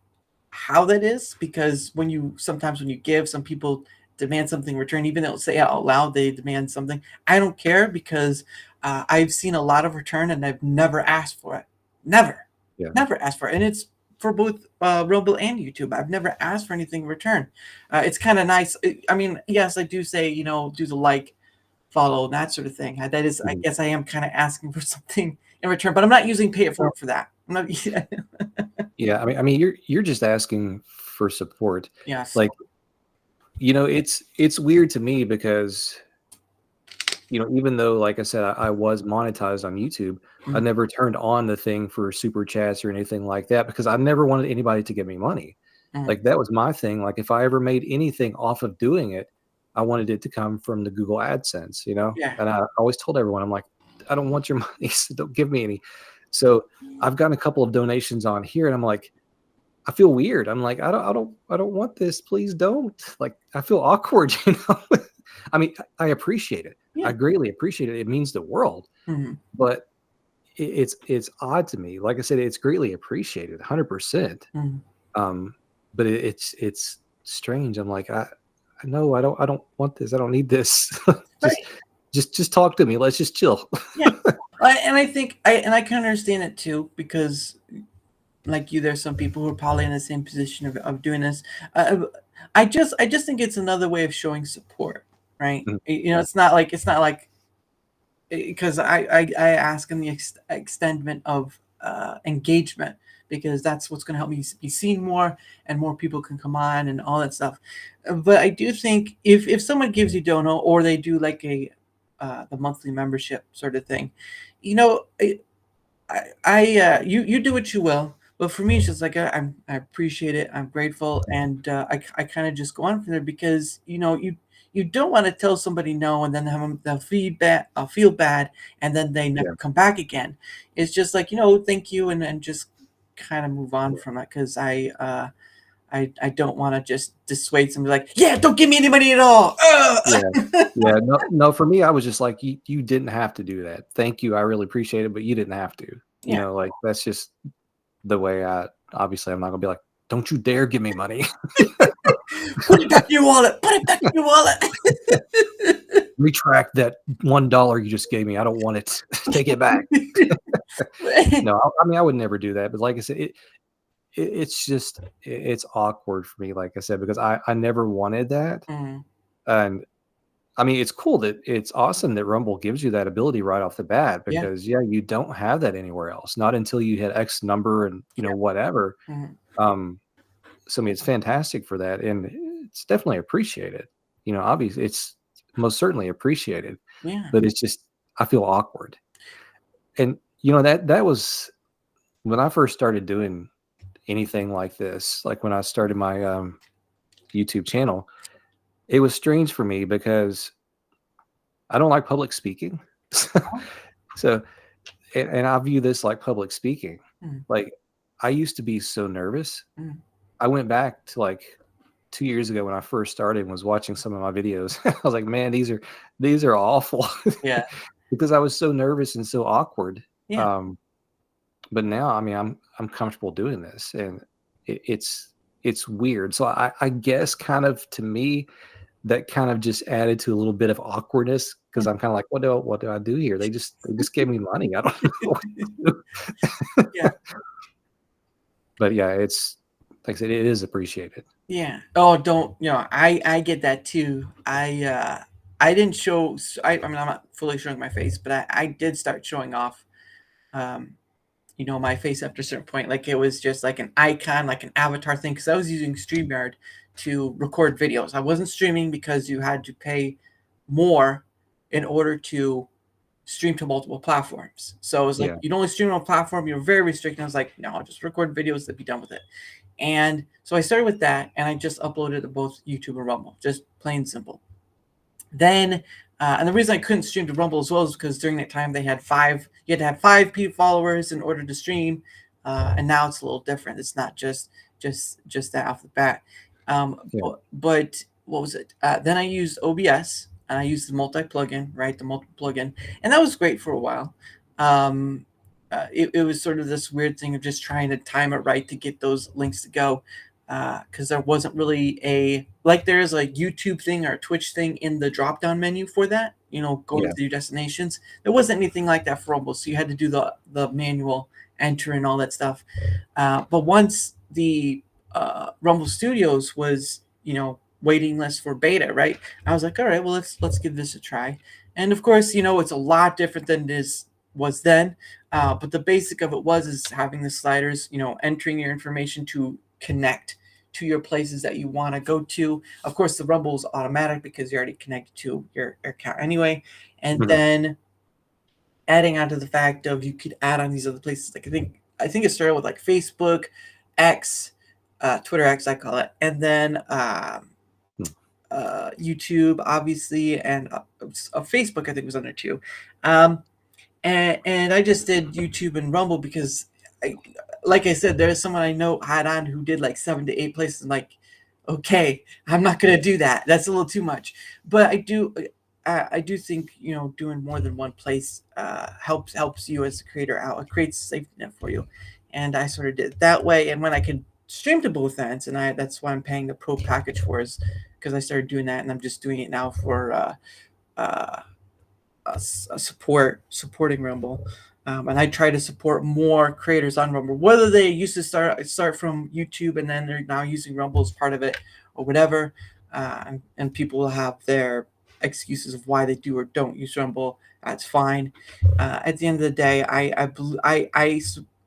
how that is, because sometimes when you give, some people demand something in return, even though they'll say it out loud, they demand something. I don't care, because I've seen a lot of return, and I've never asked for it. Never asked for it. And it's for both Rumble and YouTube. I've never asked for anything in return. It's kind of nice. I mean, yes, I do say, do the like, follow, that sort of thing. That is, I guess I am kind of asking for something in return, but I'm not using Pay It Forward for that. I'm not. Yeah. I mean, you're just asking for support. Yes. Like, it's weird to me because, even though, like I said, I was monetized on YouTube, I never turned on the thing for super chats or anything like that, because I never wanted anybody to give me money. Like, that was my thing. Like, if I ever made anything off of doing it, I wanted it to come from the Google AdSense, Yeah. And I always told everyone, I'm like, I don't want your money, so don't give me any. So I've gotten a couple of donations on here, and I'm like, I feel weird. I'm like, I don't want this. Please don't. Like, I feel awkward, I mean, I appreciate it. Yeah. I greatly appreciate it. It means the world. But it's odd to me. Like I said, it's greatly appreciated, 100%. But it's strange. I'm like, I know I don't want this. I don't need this. just talk to me. Let's just chill. Yeah. And I think I can understand it too, because like you, there's some people who are probably in the same position of doing this. I just think it's another way of showing support, right? It's not like because I ask in the extendment of engagement, because that's what's going to help me be seen more, and more people can come on and all that stuff. But I do think if someone gives you dono, or they do like the monthly membership sort of thing, you do what you will. But for me, it's just like I appreciate it. I'm grateful, and I kind of just go on from there, because you don't want to tell somebody no, and then they'll feel bad, and then they never come back again. It's just like, thank you, and just kind of move on from it, because I don't want to just dissuade somebody like, yeah, don't give me any money at all. Yeah. No. For me, I was just like, you didn't have to do that. Thank you. I really appreciate it, but you didn't have to. Like, that's just the way obviously I'm not gonna be like, don't you dare give me money. Put it back in your wallet. Put it back in your wallet. Retract that $1 you just gave me. I don't want it. Take it back. No, I mean, I would never do that. But like I said, it's awkward for me, like I said, because I never wanted that. And I mean, it's awesome that Rumble gives you that ability right off the bat, because you don't have that anywhere else, not until you hit X number and whatever. So I mean, it's fantastic for that, and it's definitely appreciated. Obviously it's most certainly appreciated. But it's just, I feel awkward. And that was when I first started doing anything like this, like when I started my YouTube channel. It was strange for me because I don't like public speaking. So, and I view this like public speaking. Like, I used to be so nervous. I went back to like 2 years ago when I first started and was watching some of my videos. I was like, man, these are awful. because I was so nervous and so awkward. Yeah. But now, I mean, I'm comfortable doing this, and it's weird. So I guess kind of to me, that kind of just added to a little bit of awkwardness because I'm kind of like, what do I do here? They just gave me money. I don't know what to do. Yeah. But yeah, it's like I said, it is appreciated. Yeah. Oh, don't, I get that too. I didn't show, I mean, I'm not fully showing my face, but I did start showing off, um, my face after a certain point. Like it was just like an icon, like an avatar thing. Cause I was using StreamYard to record videos. I wasn't streaming because you had to pay more in order to stream to multiple platforms. So it was like, Yeah. you'd only stream on a platform. You're very restricted. I was like, no, I'll just record videos and be done with it. And so I started with that, and I just uploaded to both YouTube and Rumble, just plain simple. Then, and the reason I couldn't stream to Rumble as well is because during that time you had to have 5 followers in order to stream, and now it's a little different. It's not just that off the bat. Yeah. But what was it? Then I used OBS, and I used the multi plugin, right? The multi plugin, and that was great for a while. It was sort of this weird thing of just trying to time it right to get those links to go, because there wasn't really there is a YouTube thing or a Twitch thing in the drop down menu for that. Go to your destinations. There wasn't anything like that for Rumble, so you had to do the manual enter and all that stuff. But once the Rumble Studios was waiting list for beta, right? I was like, all right, well let's give this a try. And of course, it's a lot different than this was then. But the basic of it is having the sliders, entering your information to connect to your places that you want to go to. Of course, the Rumble is automatic because you're already connected to your account anyway. And then adding on to the fact of you could add on these other places. Like I think it started with like Facebook, X, Twitter X, I call it, and then YouTube, obviously, and Facebook, I think was under too. And I just did YouTube and Rumble because, like I said, there's someone I know had on who did like 7 to 8 places. I'm like, okay, I'm not gonna do that. That's a little too much. But I do think doing more than one place helps you as a creator out. It creates a safety net for you, and I sort of did it that way. And when I could stream to both ends, and that's why I'm paying the pro package for, is because I started doing that, and I'm just doing it now for supporting Rumble, and I try to support more creators on Rumble, whether they used to start from YouTube and then they're now using Rumble as part of it or whatever, and people will have their excuses of why they do or don't use Rumble. That's fine. At the end of the day, I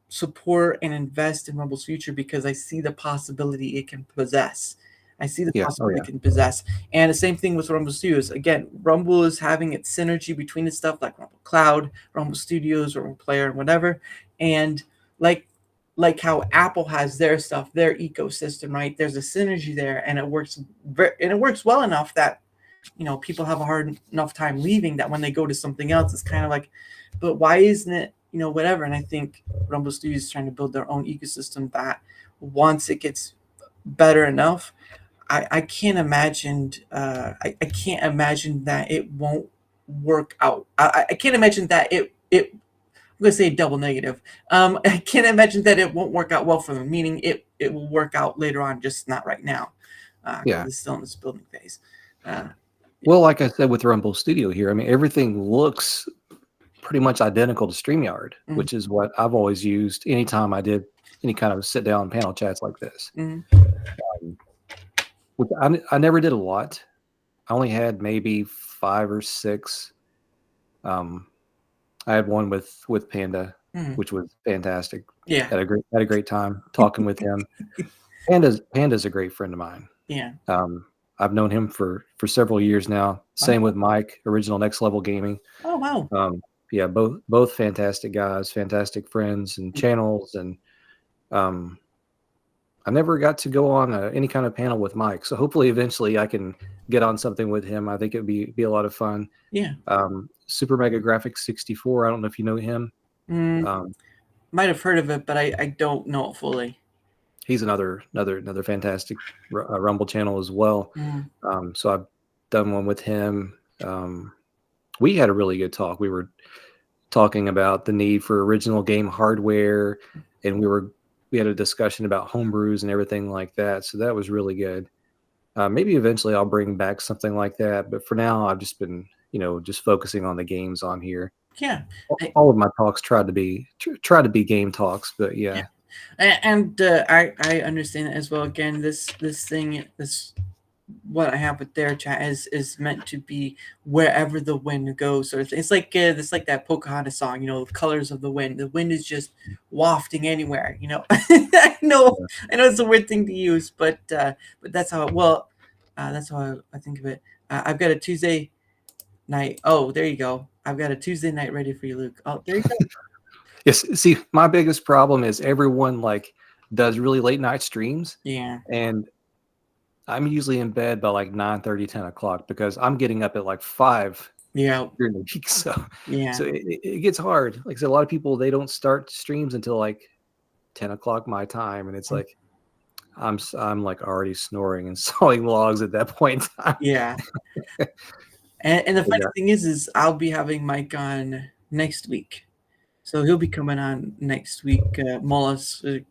support and invest in Rumble's future because I see the possibility it can possess. I see the possibility it can possess. And the same thing with Rumble Studios. Again, Rumble is having its synergy between the stuff like Rumble Cloud, Rumble Studios, Rumble Player, and whatever. And like how Apple has their stuff, their ecosystem, right? There's a synergy there, and it works well enough that people have a hard enough time leaving, that when they go to something else, it's kind of like, but why isn't it whatever? And I think Rumble Studios is trying to build their own ecosystem that once it gets better enough, I can't imagine. I can't imagine that it won't work out. I can't imagine that it. I'm gonna say double negative. I can't imagine that it won't work out well for them. Meaning it will work out later on, just not right now. It's still in this building phase. Well, like I said with Rumble Studio here, I mean everything looks pretty much identical to StreamYard, which is what I've always used anytime I did any kind of sit down panel chats like this. Which I never did a lot. I only had maybe 5 or 6. I had one with Panda, which was fantastic. Yeah, had a great time talking with him. Panda's a great friend of mine. Yeah. I've known him for several years now. Same with Mike, Original Next Level Gaming. Oh wow. Yeah, both fantastic guys, fantastic friends and channels, and I never got to go on any kind of panel with Mike, so hopefully eventually I can get on something with him. I think it'd be a lot of fun. Yeah. Super Mega Graphics 64. I don't know if you know him. Might have heard of it, but I don't know it fully. He's another fantastic Rumble channel as well. So I've done one with him. we had a really good talk. We were talking about the need for original game hardware, and we had a discussion about homebrews and everything like that. So that was really good. Maybe eventually I'll bring back something like that, but for now I've just been, just focusing on the games on here. Yeah. All of my talks try to be game talks, but yeah. And I understand it as well. Again, this what I have with Darachat is meant to be wherever the wind goes, sort of thing. It's like that Pocahontas song, the colors of the wind. The wind is just wafting anywhere, I know it's a weird thing to use, but that's how that's how I think of it. I've got a Tuesday night. Oh, there you go. I've got a Tuesday night ready for you, Luke. Oh, there you go. Yes. See, my biggest problem is everyone does really late night streams. Yeah. And I'm usually in bed by 9:30, 10 o'clock because I'm getting up at 5 during the week. So yeah. So it gets hard. Like I said, a lot of people, they don't start streams until 10 o'clock my time. And it's I'm already snoring and sawing logs at that point in time. Yeah. and the funny thing is I'll be having Mike on next week. So he'll be coming on next week. Mullis,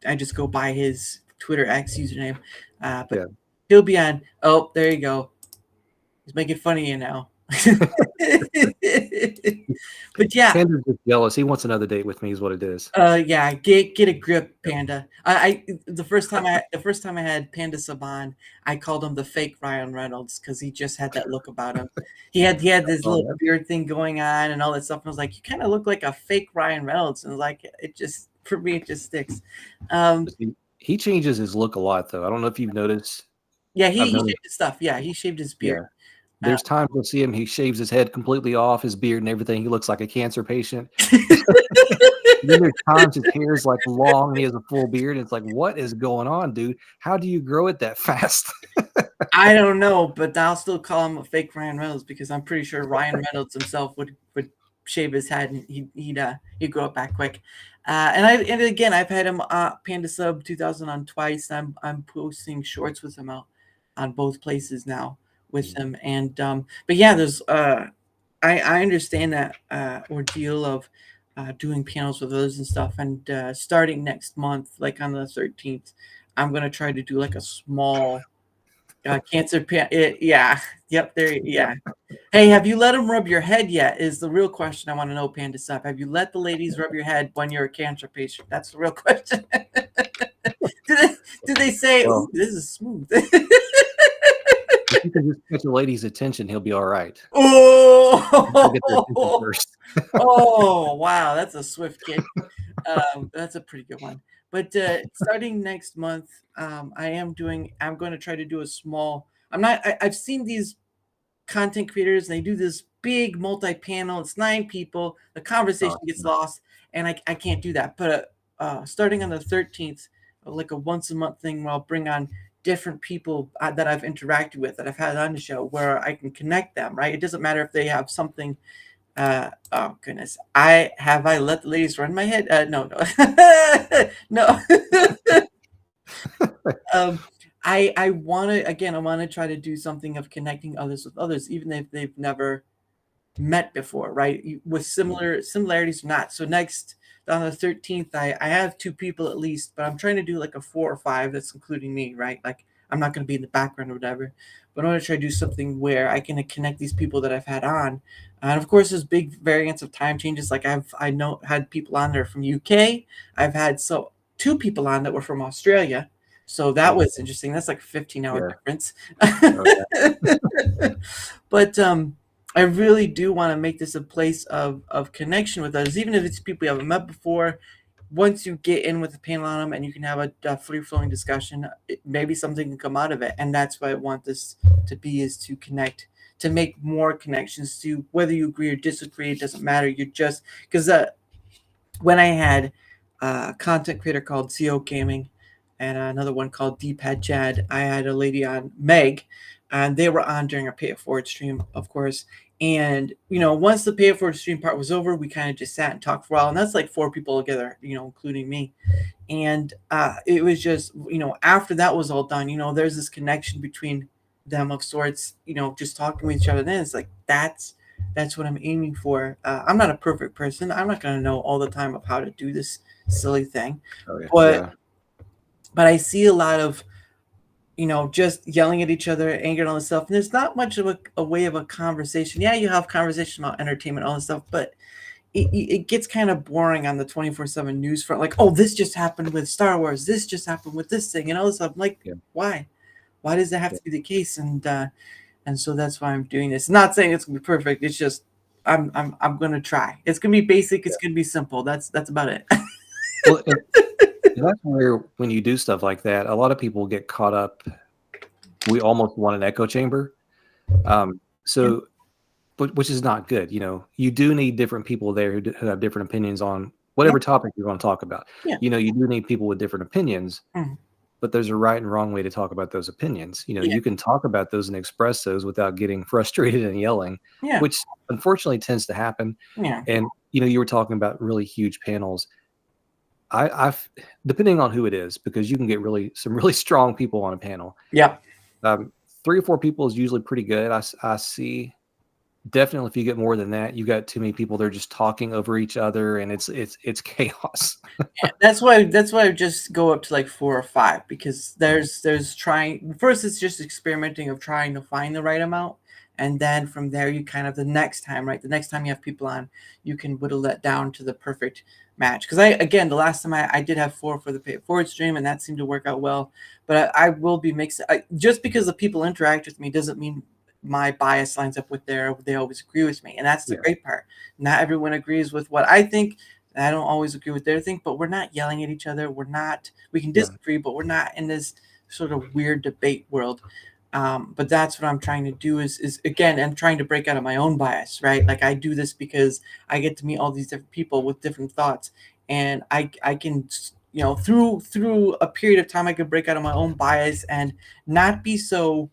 I just go by his Twitter X username. But he'll be on. Oh, there you go. He's making fun of you now. But yeah, Panda's just jealous. He wants another date with me, is what it is. Yeah, get a grip, Panda. The first time I had Panda Saban, I called him the fake Ryan Reynolds because he just had that look about him. He had this little beard thing going on and all that stuff. And I was like, you kind of look like a fake Ryan Reynolds. And for me, it just sticks. He changes his look a lot, though. I don't know if you've noticed. Yeah, he shaved his stuff. Yeah, he shaved his beard. Yeah. There's times you'll see him, he shaves his head completely off, his beard and everything. He looks like a cancer patient. Then there's times his hair is long and he has a full beard. It's what is going on, dude? How do you grow it that fast? I don't know, but I'll still call him a fake Ryan Reynolds because I'm pretty sure Ryan Reynolds himself would shave his head and he'd grow it back quick. And again, I've had him Panda Sub 2000 on twice. I'm posting shorts with him out on both places now with him. And but yeah, there's I understand that ordeal of doing panels with others and stuff. And starting next month, on the 13th, I'm gonna try to do a small cancer Hey, have you let them rub your head yet? Is the real question I want to know, Panda Sub. Have you let the ladies rub your head when you're a cancer patient? That's the real question. Do they say, "Ooh, this is smooth"? If you can just catch a lady's attention, he'll be all right. Oh, first. Oh, wow, that's a swift kick. That's a pretty good one. But starting next month, I'm going to try to do a small. I've seen these content creators, and they do this big multi-panel. It's 9 people. The conversation gets lost, and I can't do that. But starting on the 13th, a once a month thing where I'll bring on different people that I've interacted with, that I've had on the show, where I can connect them, right? It doesn't matter if they have something. Oh goodness, I let the ladies run my head? No. No. I want to try to do something of connecting others with others, even if they've never met before, right? With similarities or not. So next on the 13th, I have 2 people at least, but I'm trying to do a 4 or 5 that's including me, right? I'm not going to be in the background or whatever, but I want to try to do something where I can connect these people that I've had on. And of course, there's big variance of time changes. I know had people on there from UK. I've had 2 people on that were from Australia. So that was interesting. That's a 15-hour difference. But I really do want to make this a place of connection with others, even if it's people you haven't met before. Once you get in with the panel on them and you can have a free-flowing discussion, maybe something can come out of it. And that's what I want this to be, is to connect, to make more connections, to whether you agree or disagree, it doesn't matter. You're just, because when I had a content creator called CO Gaming and another one called D-Pad Chad, I had a lady on, Meg, and they were on during a pay it forward stream, of course. And once the pay it forward stream part was over, we kind of just sat and talked for a while, and that's 4 people together, including me. And it was just, after that was all done, there's this connection between them of sorts, just talking with each other. Then it's that's That's what I'm aiming for. I'm not a perfect person. I'm not going to know all the time of how to do this silly thing, Oh yeah. but Yeah. I see a lot of, just yelling at each other, anger, and all this stuff. And there's not much of a way of a conversation. Yeah, you have conversation about entertainment, all this stuff, but it gets kind of boring on the 24/7 news front. Like, oh, this just happened with Star Wars. This just happened with this thing, and all this stuff. I'm like, Yeah. why? Why does that have Yeah. to be the case? And so that's why I'm doing this. Not saying it's gonna be perfect. It's just I'm gonna try. It's gonna be basic. It's gonna be simple. That's about it. Well, and that's where when you do stuff like that, a lot of people get caught up. We almost want an echo chamber. So, but which is not good. You do need different people there who have different opinions on whatever topic you're going to talk about. Yeah. You do need people with different opinions, but there's a right and wrong way to talk about those opinions. You can talk about those and express those without getting frustrated and yelling, which unfortunately tends to happen. Yeah. And, you were talking about really huge panels. I've depending on who it is, because you can get some really strong people on a panel. Yeah. 3 or 4 people is usually pretty good. I see. Definitely, if you get more than that, you got too many people. They're just talking over each other, and it's chaos. That's why I just go up to like 4 or 5, because there's trying. First, it's just experimenting of trying to find the right amount, and then from there you kind of the next time you have people on, you can whittle that down to the perfect match. Because the last time I did have 4 for the pay it forward stream, and that seemed to work out well. But I will be mixed. Just because the people interact with me doesn't mean my bias lines up with they always agree with me. And that's the great part. Not everyone agrees with what I think. I don't always agree with their thing, but we're not yelling at each other. We can disagree, but we're not in this sort of weird debate world. But that's what I'm trying to do is again, I'm trying to break out of my own bias, right? Like, I do this because I get to meet all these different people with different thoughts, and I can, through a period of time, I can break out of my own bias and not be so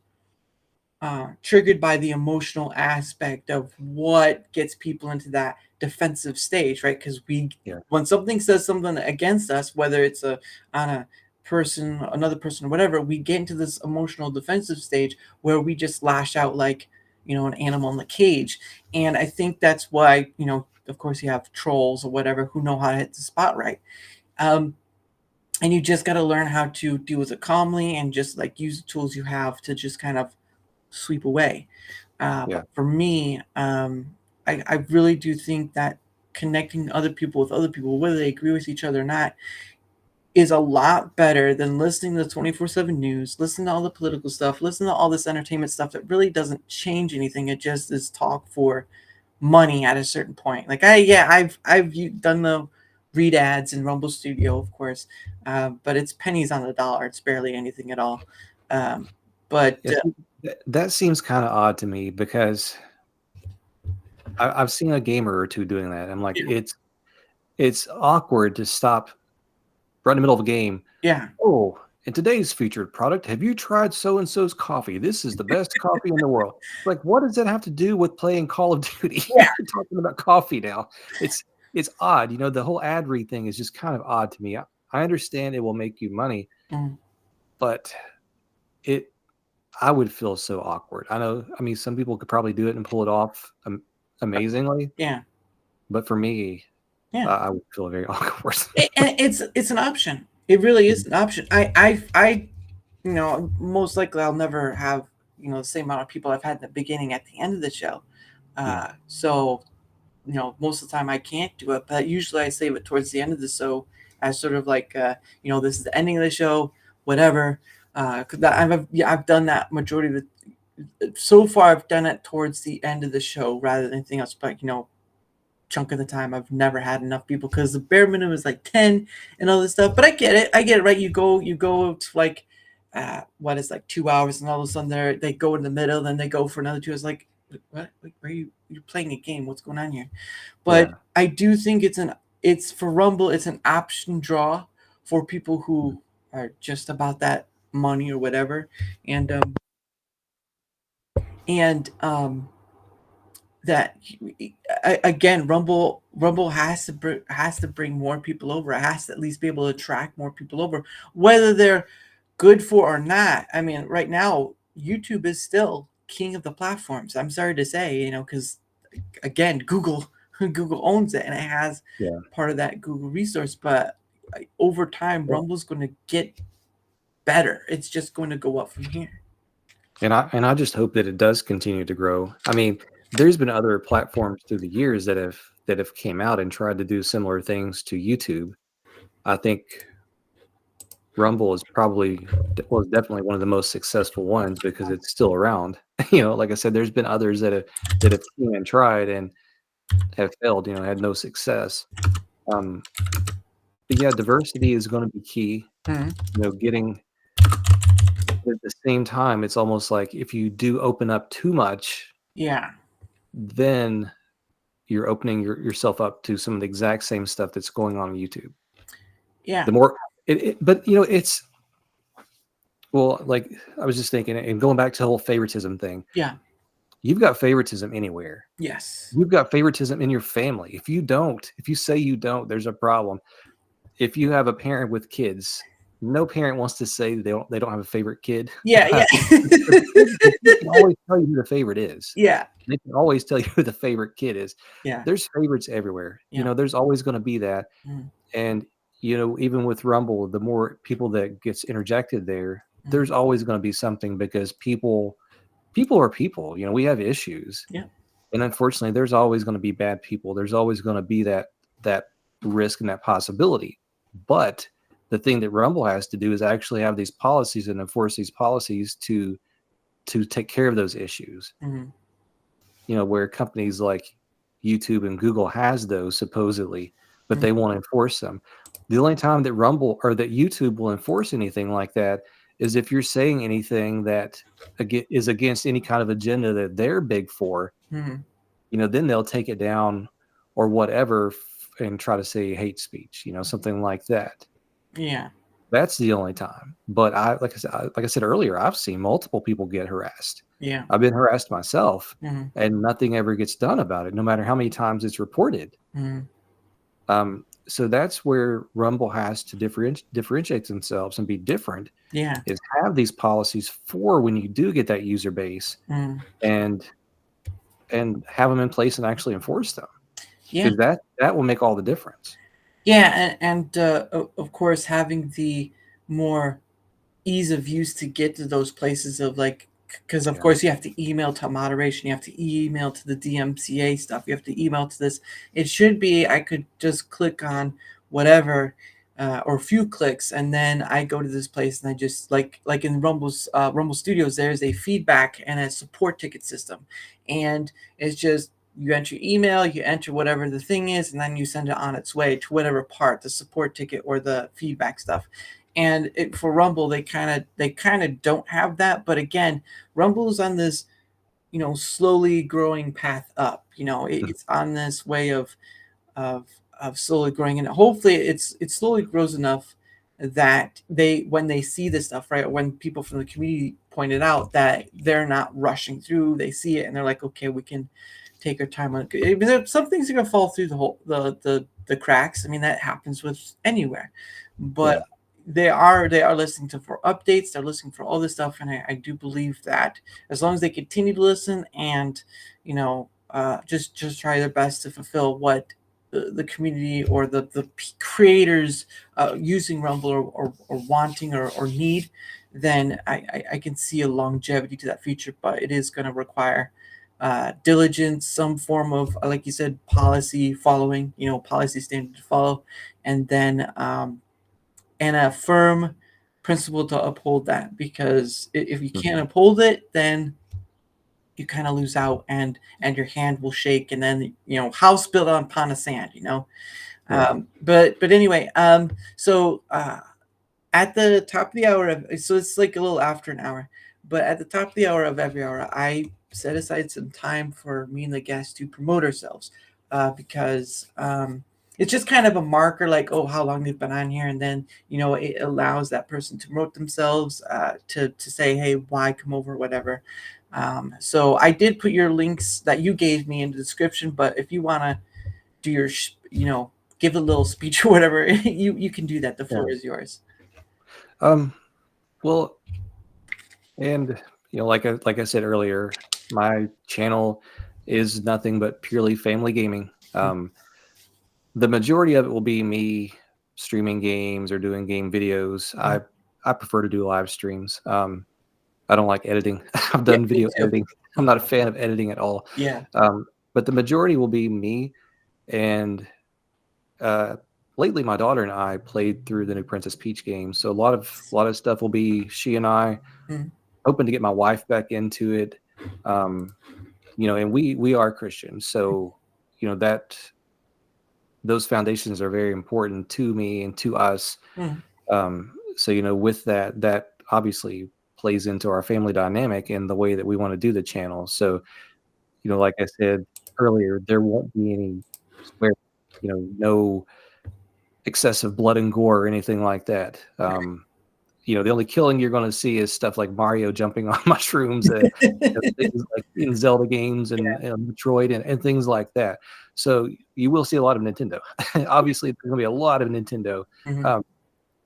triggered by the emotional aspect of what gets people into that defensive stage, right? Because when something says something against us, whether it's on a person, another person, or whatever, we get into this emotional defensive stage where we just lash out like, an animal in the cage. And I think that's why, of course, you have trolls or whatever who know how to hit the spot right. And you just got to learn how to deal with it calmly and just like use the tools you have to just kind of sweep away. But for me, I really do think that connecting other people with other people, whether they agree with each other or not, is a lot better than listening to the 24/7 news, listening to all the political stuff, listening to all this entertainment stuff that really doesn't change anything. It just is talk for money at a certain point. Like I've done the read ads in Rumble Studio, of course, but it's pennies on the dollar. It's barely anything at all. But that seems kind of odd to me, because I've seen a gamer or two doing that. I'm like, it's awkward to stop right in the middle of a game. Yeah. Oh, in today's featured product, have you tried so and so's coffee? This is the best coffee in the world. Like, what does that have to do with playing Call of Duty? Yeah. You're talking about coffee now. It's odd. The whole ad read thing is just kind of odd to me. I understand it will make you money, but I would feel so awkward. I mean, some people could probably do it and pull it off amazingly. Yeah. But for me, I would feel very awkward. And it's an option. It really is an option. I most likely I'll never have, the same amount of people I've had in the beginning at the end of the show. So, most of the time I can't do it, but usually I save it towards the end of the show as sort of like, this is the ending of the show, whatever. Cause I've done that majority of so far. I've done it towards the end of the show rather than anything else. But chunk of the time I've never had enough people, because the bare minimum is like 10 and all this stuff. But I get it, right? You go to like what is like 2 hours, and all of a sudden they go in the middle, then they go for another 2 hours. Like, what? Like, where you're playing a game? What's going on here? But I do think it's for Rumble, it's an option draw for people who are just about that money or whatever, and that again, Rumble has to bring more people over. It has to at least be able to attract more people over, whether they're good for or not. I mean, right now YouTube is still king of the platforms. I'm sorry to say, because again, Google owns it, and it has part of that Google resource. But over time, Rumble's going to get better. It's just going to go up from here. And I just hope that it does continue to grow. I mean, there's been other platforms through the years that have came out and tried to do similar things to YouTube. I think Rumble is definitely one of the most successful ones because it's still around. Like I said, there's been others that have seen and tried and have failed. Had no success. But yeah, diversity is going to be key. Getting at the same time, it's almost like if you do open up too much, then you're opening yourself up to some of the exact same stuff that's going on YouTube. The more but it's, well, like I was just thinking, and going back to the whole favoritism thing. Yeah. You've got favoritism anywhere. Yes. You've got favoritism in your family. If you say you don't, there's a problem. If you have a parent with kids, no parent wants to say they don't have a favorite kid. Yeah. They can always tell you who the favorite is. Yeah. They can always tell you who the favorite kid is. Yeah. There's favorites everywhere. There's always going to be that. And even with Rumble, the more people that gets interjected there, there's always going to be something, because people are people. We have issues. Yeah. And unfortunately, there's always going to be bad people. There's always going to be that risk and that possibility. But the thing that Rumble has to do is actually have these policies and enforce these policies to take care of those issues. Where companies like YouTube and Google has those supposedly, but they won't enforce them. The only time that Rumble or that YouTube will enforce anything like that is if you're saying anything that is against any kind of agenda that they're big for. Then they'll take it down or whatever and try to say hate speech, something like that. Yeah. That's the only time. But like I said earlier, I've seen multiple people get harassed. Yeah. I've been harassed myself, and nothing ever gets done about it, no matter how many times it's reported. So that's where Rumble has to differentiate themselves and be different. Yeah. Is have these policies for when you do get that user base, and have them in place and actually enforce them. Yeah. Because that will make all the difference. Yeah, and of course, having the more ease of use to get to those places of because of course you have to email to moderation, you have to email to the DMCA stuff, you have to email to this. It should be I could just click on whatever or a few clicks, and then I go to this place and I just like in Rumble Studios, there's a feedback and a support ticket system, and it's just you enter your email, you enter whatever the thing is, and then you send it on its way to whatever part, the support ticket or the feedback stuff. And for Rumble, they kind of don't have that. But again, Rumble is on this, slowly growing path up. It's on this way of slowly growing, and hopefully it slowly grows enough that when they see this stuff, right, when people from the community point it out, that they're not rushing through. They see it and they're like, okay, we can take our time on it. Some things are gonna fall through the cracks. I mean, that happens with anywhere, but they are listening for updates. They're listening for all this stuff, and I do believe that as long as they continue to listen and just try their best to fulfill what the community or the creators using Rumble or wanting or need, then I can see a longevity to that future. But it is going to require diligence, some form of, like you said, policy following, policy standard to follow, and then and a firm principle to uphold that, because if you can't uphold it, then you kind of lose out, and your hand will shake, and then house built on pond of sand. But anyway, so at the top of the hour so it's like a little after an hour, but at the top of the hour of every hour, I set aside some time for me and the guests to promote ourselves, because it's just kind of a marker, like, oh, how long they've been on here, and then it allows that person to promote themselves, to say, hey, why come over, whatever. So I did put your links that you gave me in the description, but if you want to do your give a little speech or whatever, you can do that. The floor is yours. Well, and like I said earlier, my channel is nothing but purely family gaming. The majority of it will be me streaming games or doing game videos. I prefer to do live streams. I don't like editing. I've Yeah, done me video too. editing. I'm not a fan of editing at all. Yeah. But the majority will be me. And lately, my daughter and I played through the new Princess Peach game. So a lot of stuff will be she and I, hoping to get my wife back into it. And we are Christians, so that those foundations are very important to me and to us. So with that obviously plays into our family dynamic and the way that we want to do the channel. So like I said earlier, there won't be any swear, no excessive blood and gore or anything like that. The only killing you're going to see is stuff like Mario jumping on mushrooms, things like in Zelda games and Metroid and things like that. So you will see a lot of Nintendo. Obviously, there's going to be a lot of Nintendo.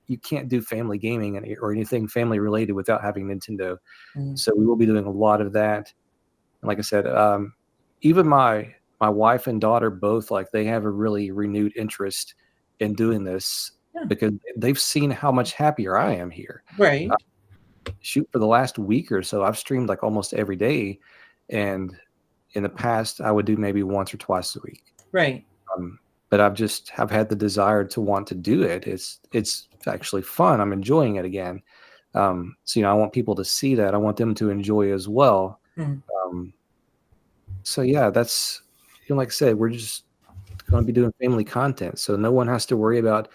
You can't do family gaming or anything family related without having Nintendo. So we will be doing a lot of that. And like I said, even my wife and daughter both, like, they have a really renewed interest in doing this because they've seen how much happier I am here. Right. Shoot, for the last week or so, I've streamed like almost every day, and in the past, I would do maybe once or twice a week. Right. But I've had the desire to want to do it. It's actually fun. I'm enjoying it again. So I want people to see that. I want them to enjoy as well. So yeah, that's like I said, we're just going to be doing family content, so no one has to worry about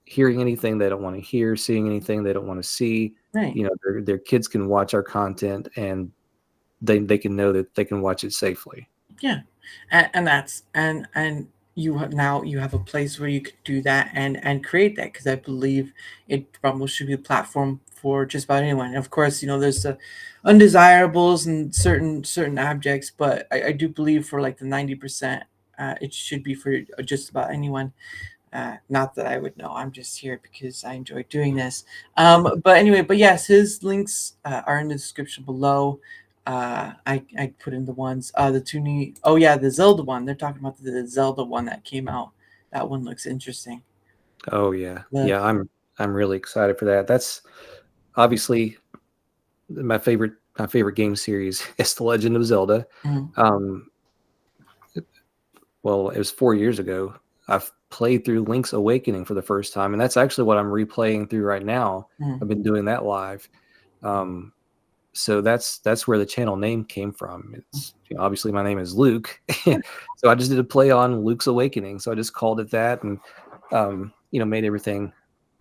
hearing anything they don't want to hear, seeing anything they don't want to see. Right. Their kids can watch our content, and they can know that they can watch it safely. Yeah, and that's and you have a place where you could do that and create that, because I believe it probably should be a platform for just about anyone. And of course, there's the undesirables and certain objects, but I do believe for like the 90%, it should be for just about anyone. Not that I would know. I'm just here because I enjoy doing this. But anyway, but yes, his links are in the description below. I put in the ones, the two new. Oh yeah, the Zelda one. They're talking about the Zelda one that came out. That one looks interesting. Oh yeah, yeah. I'm really excited for that. That's obviously my favorite game series is The Legend of Zelda. Well, it was 4 years ago. I've played through Link's Awakening for the first time, and that's actually what I'm replaying through right now. I've been doing that live. So that's where the channel name came from. It's obviously my name is Luke, so I just did a play on Luke's Awakening. So I just called it that, and made everything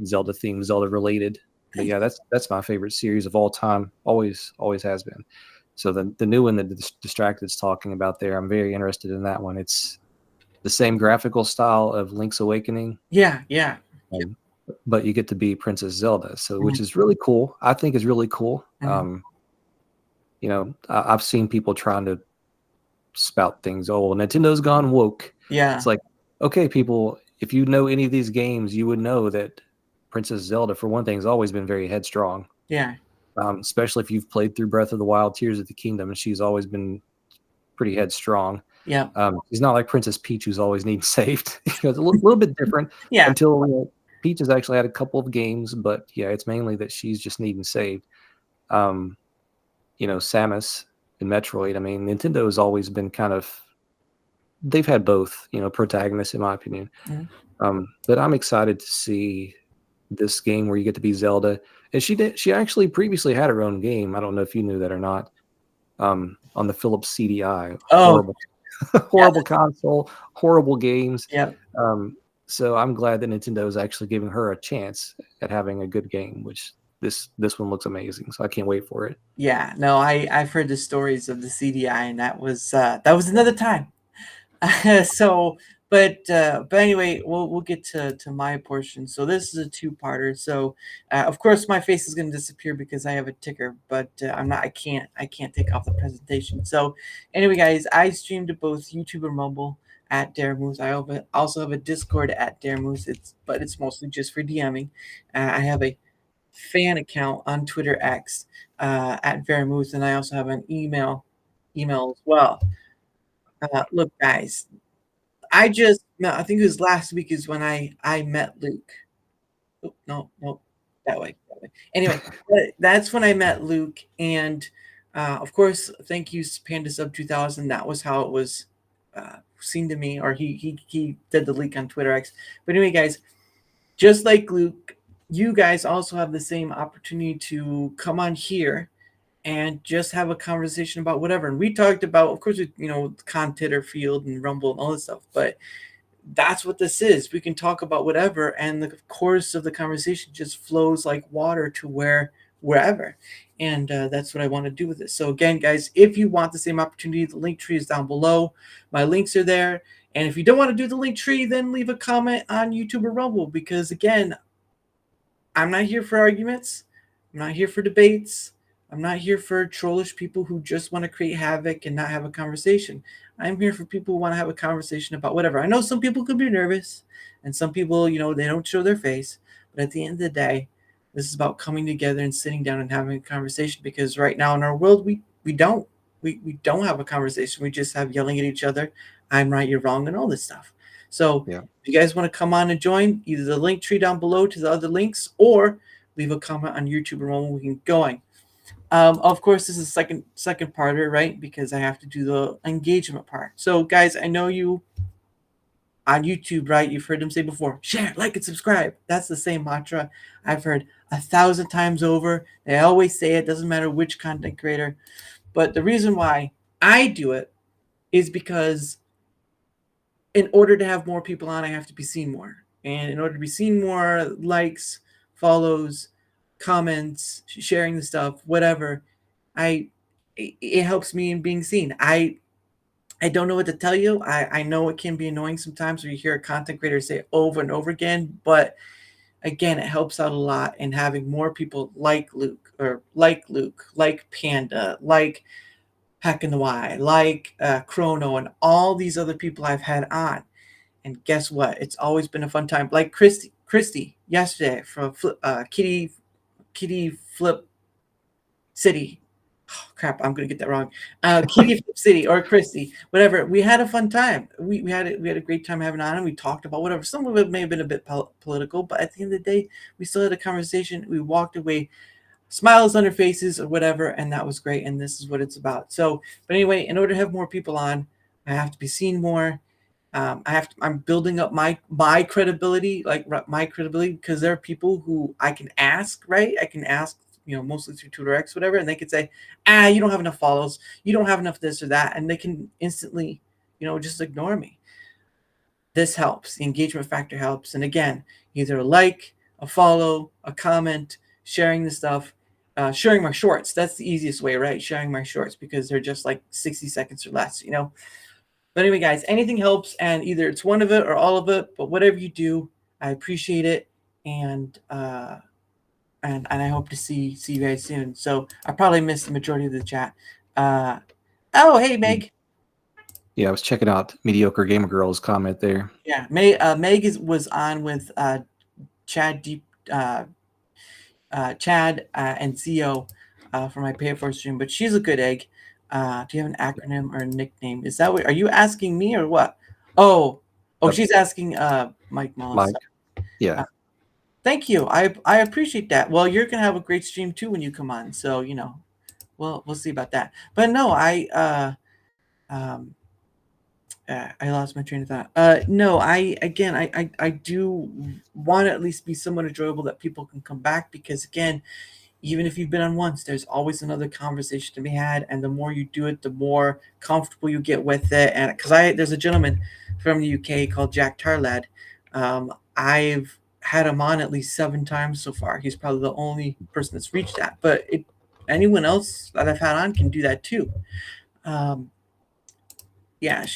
Zelda themed, Zelda related. But yeah, that's my favorite series of all time. Always has been. So the new one that Distracted's talking about there, I'm very interested in that one. It's the same graphical style of Link's Awakening. Yeah. But you get to be Princess Zelda, so which is really cool. I think is really cool. I've seen people trying to spout things. Oh, Nintendo's gone woke. Yeah. It's like, okay, people, if you know any of these games, you would know that Princess Zelda, for one thing, has always been very headstrong. Yeah. Especially if you've played through Breath of the Wild, Tears of the Kingdom, and she's always been pretty headstrong. Yeah. She's not like Princess Peach, who's always needs saved. It's a little bit different. Yeah. Until Peach has actually had a couple of games, but yeah, it's mainly that she's just needing saved. Samus and Metroid. I mean, Nintendo has always been they've had both, protagonists, in my opinion. But I'm excited to see this game where you get to be Zelda. And she actually previously had her own game. I don't know if you knew that or not. On the Philips CDI. Oh. Horrible console, horrible games. Yeah. So I'm glad that Nintendo is actually giving her a chance at having a good game, which this one looks amazing. So I can't wait for it. Yeah. No, I've heard the stories of the CDI, and that was another time. But anyway, we'll get to my portion. So this is a two-parter. So of course my face is going to disappear because I have a ticker, but I can't take off the presentation. So anyway, guys, I stream to both YouTube and mobile at Daramouthe. I also have a Discord at Daramouthe. But it's mostly just for DMing. I have a fan account on Twitter X at Daramouthe, and I also have an email as well. Look, guys, I think it was last week is when I met Luke. Oh, no, that way. Anyway, that's when I met Luke, and of course, thank you, Panda Sub 2000. That was how it was seen to me, or he did the leak on Twitter X. But anyway, guys, just like Luke, you guys also have the same opportunity to come on here and just have a conversation about whatever. And we talked about, of course, content or field and Rumble and all this stuff, but that's what this is. We can talk about whatever, and the course of the conversation just flows like water to wherever. And that's what I want to do with this. So again, guys, if you want the same opportunity, the link tree is down below. My links are there. And if you don't want to do the link tree, then leave a comment on YouTube or Rumble, because again, I'm not here for arguments. I'm not here for debates. I'm not here for trollish people who just want to create havoc and not have a conversation. I'm here for people who want to have a conversation about whatever. I know some people could be nervous, and some people, they don't show their face. But at the end of the day, this is about coming together and sitting down and having a conversation, because right now in our world, we don't have a conversation. We just have yelling at each other. I'm right, you're wrong, and all this stuff. So if you guys want to come on and join, either the link tree down below to the other links, or leave a comment on YouTube and we can get going. Of course, this is second parter, right? Because I have to do the engagement part. So, guys, I know you on YouTube, right? You've heard them say before, share, like, and subscribe. That's the same mantra I've heard 1,000 times over. They always say it, doesn't matter which content creator. But the reason why I do it is because in order to have more people on, I have to be seen more. And in order to be seen more, likes, follows, comments, sharing the stuff, whatever, it helps me in being seen. I don't know what to tell you. I know it can be annoying sometimes when you hear a content creator say over and over again, but again, it helps out a lot in having more people like Luke, like Panda, like Heck in the Y, like Chrono, and all these other people I've had on. And guess what? It's always been a fun time. Like Christy yesterday from Kitty Flip City. Oh, crap, I'm gonna get that wrong. Kitty Flip City or Christy, whatever. We had a fun time. We had a great time having on, and we talked about whatever. Some of it may have been a bit political, but at the end of the day, we still had a conversation. We walked away, smiles on our faces or whatever, and that was great. And this is what it's about. So, but anyway, in order to have more people on, I have to be seen more. I'm building up my credibility, because there are people who I can ask, right? I can ask, mostly through Twitter X, whatever, and they could say, you don't have enough follows, you don't have enough this or that, and they can instantly, just ignore me. This helps. The engagement factor helps. And again, either a like, a follow, a comment, sharing the stuff, sharing my shorts. That's the easiest way, right? Sharing my shorts, because they're just like 60 seconds or less, But anyway, guys, anything helps, and either it's one of it or all of it, but whatever you do, I appreciate it, and I hope to see you guys soon. So I probably missed the majority of the chat. Hey, Meg. Yeah, I was checking out Mediocre Gamer Girl's comment there. Yeah, Meg was on with Chad and CEO for my pay for stream, but she's a good egg. Do you have an acronym or a nickname? Is that what are you asking me or what? Oh, she's asking Mike Mullins. Mike. Yeah. Thank you. I appreciate that. Well, you're gonna have a great stream too when you come on. So we'll see about that. But no, I lost my train of thought. No, I do want to at least be somewhat enjoyable that people can come back, because again, even if you've been on once, there's always another conversation to be had, and the more you do it, the more comfortable you get with it. And because there's a gentleman from the UK called Jack Tarlad. I've had him on at least 7 times so far. He's probably the only person that's reached that, but anyone else that I've had on can do that too. Yeah,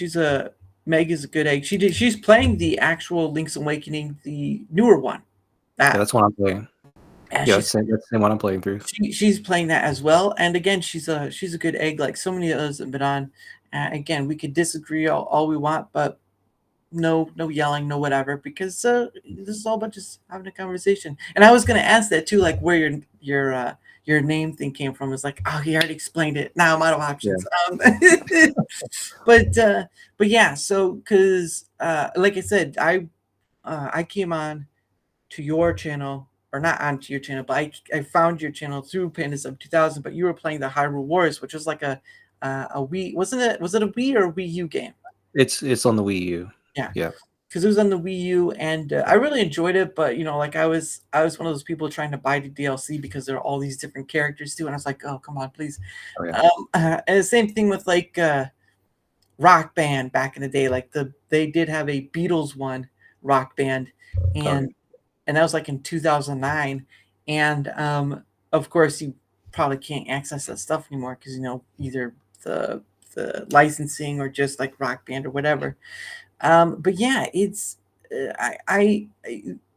Meg is a good egg. She's playing the actual Link's Awakening, the newer one. That's what I'm playing. Yeah, that's the same one I'm playing through. She's playing that as well, and again, she's a good egg, like so many others have been on. Again, we could disagree all we want, but no yelling, no whatever, because this is all about just having a conversation. And I was gonna ask that too, like where your name thing came from. It's like, oh, he already explained it. Now I'm out of options. But yeah, so because like I said, I came on to your channel, or not onto your channel, but I found your channel through Pandas of 2000. But you were playing the Hyrule Wars, which was like a Wii, wasn't it? Was it a Wii or a Wii U game? It's on the Wii U. Yeah, Yeah. because it was on the Wii U, and I really enjoyed it. But like I was one of those people trying to buy the DLC because there are all these different characters too, and I was like, oh come on, please. Oh, yeah. And the same thing with like Rock Band back in the day. Like they did have a Beatles one, Rock Band, and that was like in 2009. And of course you probably can't access that stuff anymore because either the licensing or just like Rock Band or whatever. But yeah, it's I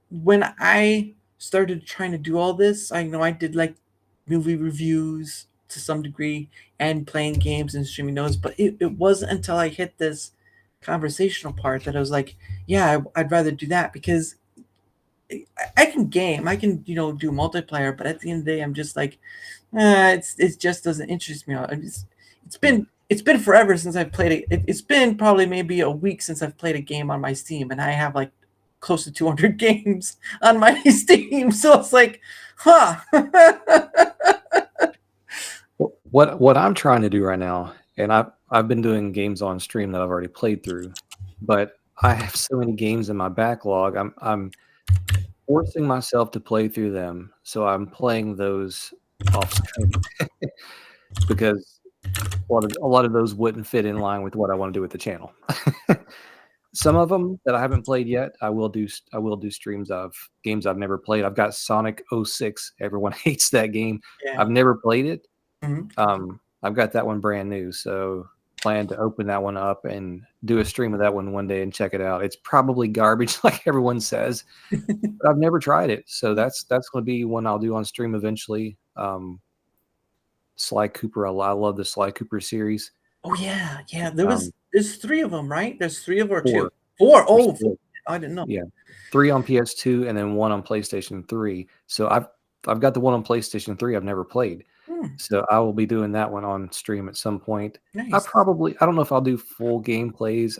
when I started trying to do all this, I know I did like movie reviews to some degree and playing games and streaming those, but it wasn't until I hit this conversational part that I was like, yeah, I'd rather do that because I can game, I can do multiplayer, but at the end of the day, I'm just like, it just doesn't interest me. It's been forever since I've played it. It's been probably maybe a week since I've played a game on my Steam, and I have like close to 200 games on my Steam. So it's like, huh. What I'm trying to do right now, and I've been doing games on stream that I've already played through, but I have so many games in my backlog. I'm forcing myself to play through them, so I'm playing those off stream because a lot of those wouldn't fit in line with what I want to do with the channel. Some of them that I haven't played yet, I will do streams of games I've never played. I've got Sonic 06. Everyone hates that game. Yeah. I've never played it. Mm-hmm. I've got that one brand new, so plan to open that one up and do a stream of that one day and check it out. It's probably garbage, like everyone says, but I've never tried it, so that's going to be one I'll do on stream eventually. Sly Cooper, I love the Sly Cooper series. Oh yeah. There's 3 of them, right? There's 3 of them or 2. 4. 4. Oh, 4. I didn't know. Yeah, 3 on PS2 and then 1 on PlayStation 3. So I've got the one on PlayStation 3 I've never played. So I will be doing that one on stream at some point. Nice. I don't know if I'll do full gameplays.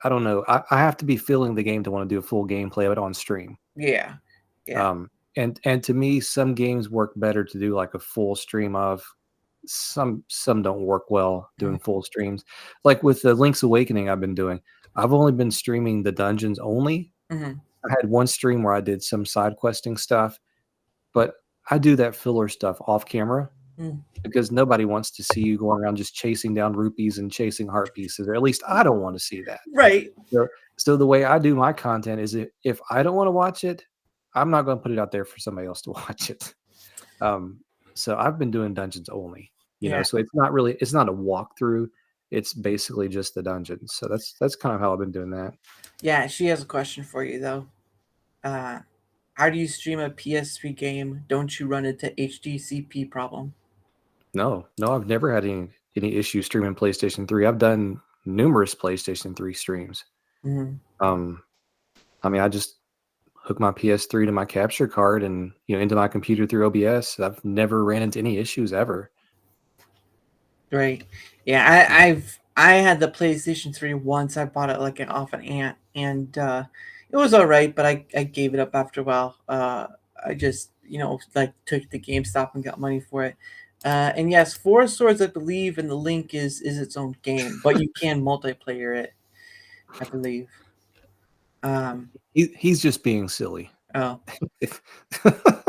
I don't know. I have to be feeling the game to want to do a full gameplay of it on stream. Yeah. And to me, some games work better to do like a full stream of. Some don't work well doing full streams. Like with the Link's Awakening I've been doing, I've only been streaming the dungeons only. I had one stream where I did some side questing stuff, but I do that filler stuff off camera because nobody wants to see you going around just chasing down rupees and chasing heart pieces, or at least I don't want to see that. Right. So the way I do my content is if I don't want to watch it, I'm not going to put it out there for somebody else to watch it. So I've been doing dungeons only, you know, so it's not a walkthrough. It's basically just the dungeons. So that's kind of how I've been doing that. Yeah. She has a question for you though. How do you stream a PS3 game? Don't you run into HDCP problem? No, I've never had any issues streaming PlayStation 3. I've done numerous PlayStation 3 streams. I mean, I just hook my PS3 to my capture card and into my computer through OBS. I've never ran into any issues ever. Right. Yeah, I had the PlayStation 3 once. I bought it like off an aunt, and it was all right, but I gave it up after a while. I just like took it to GameStop and got money for it. And yes, Four Swords, I believe, and the Link is its own game, but you can multiplayer it, I believe. He's just being silly. Oh.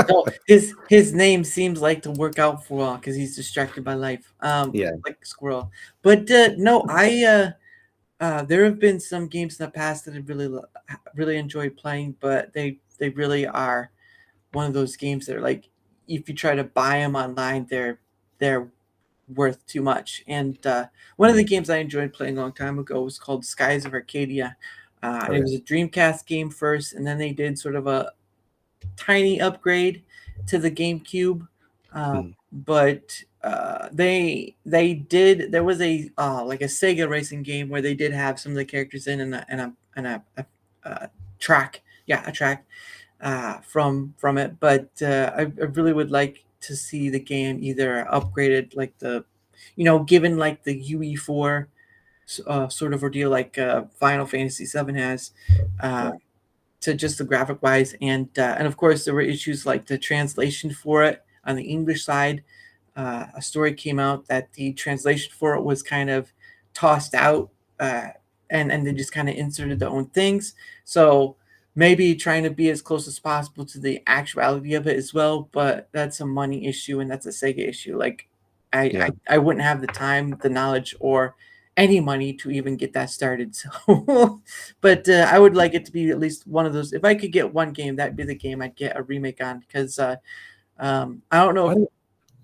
So his name seems like to work out for because he's distracted by life. Like a squirrel. But no, there have been some games in the past that I really enjoyed playing, but they really are one of those games that are like, if you try to buy them online, they're worth too much. And one of the games I enjoyed playing a long time ago was called Skies of Arcadia. It was a Dreamcast game first, and then they did sort of a tiny upgrade to the GameCube. But there was a like a Sega racing game where they did have some of the characters in, and a track, a track from it. But I really would like to see the game either upgraded, like given like the UE4 sort of ordeal, like Final Fantasy VII has. To just the graphic wise, and of course there were issues like the translation for it on the English side. A story came out that the translation for it was kind of tossed out, and they just kind of inserted their own things. So maybe trying to be as close as possible to the actuality of it as well, but that's a money issue and that's a Sega issue. Like I wouldn't have the time, the knowledge, or any money to even get that started. So, but I would like it to be at least one of those. If I could get one game, that'd be the game I'd get a remake on, because I don't know.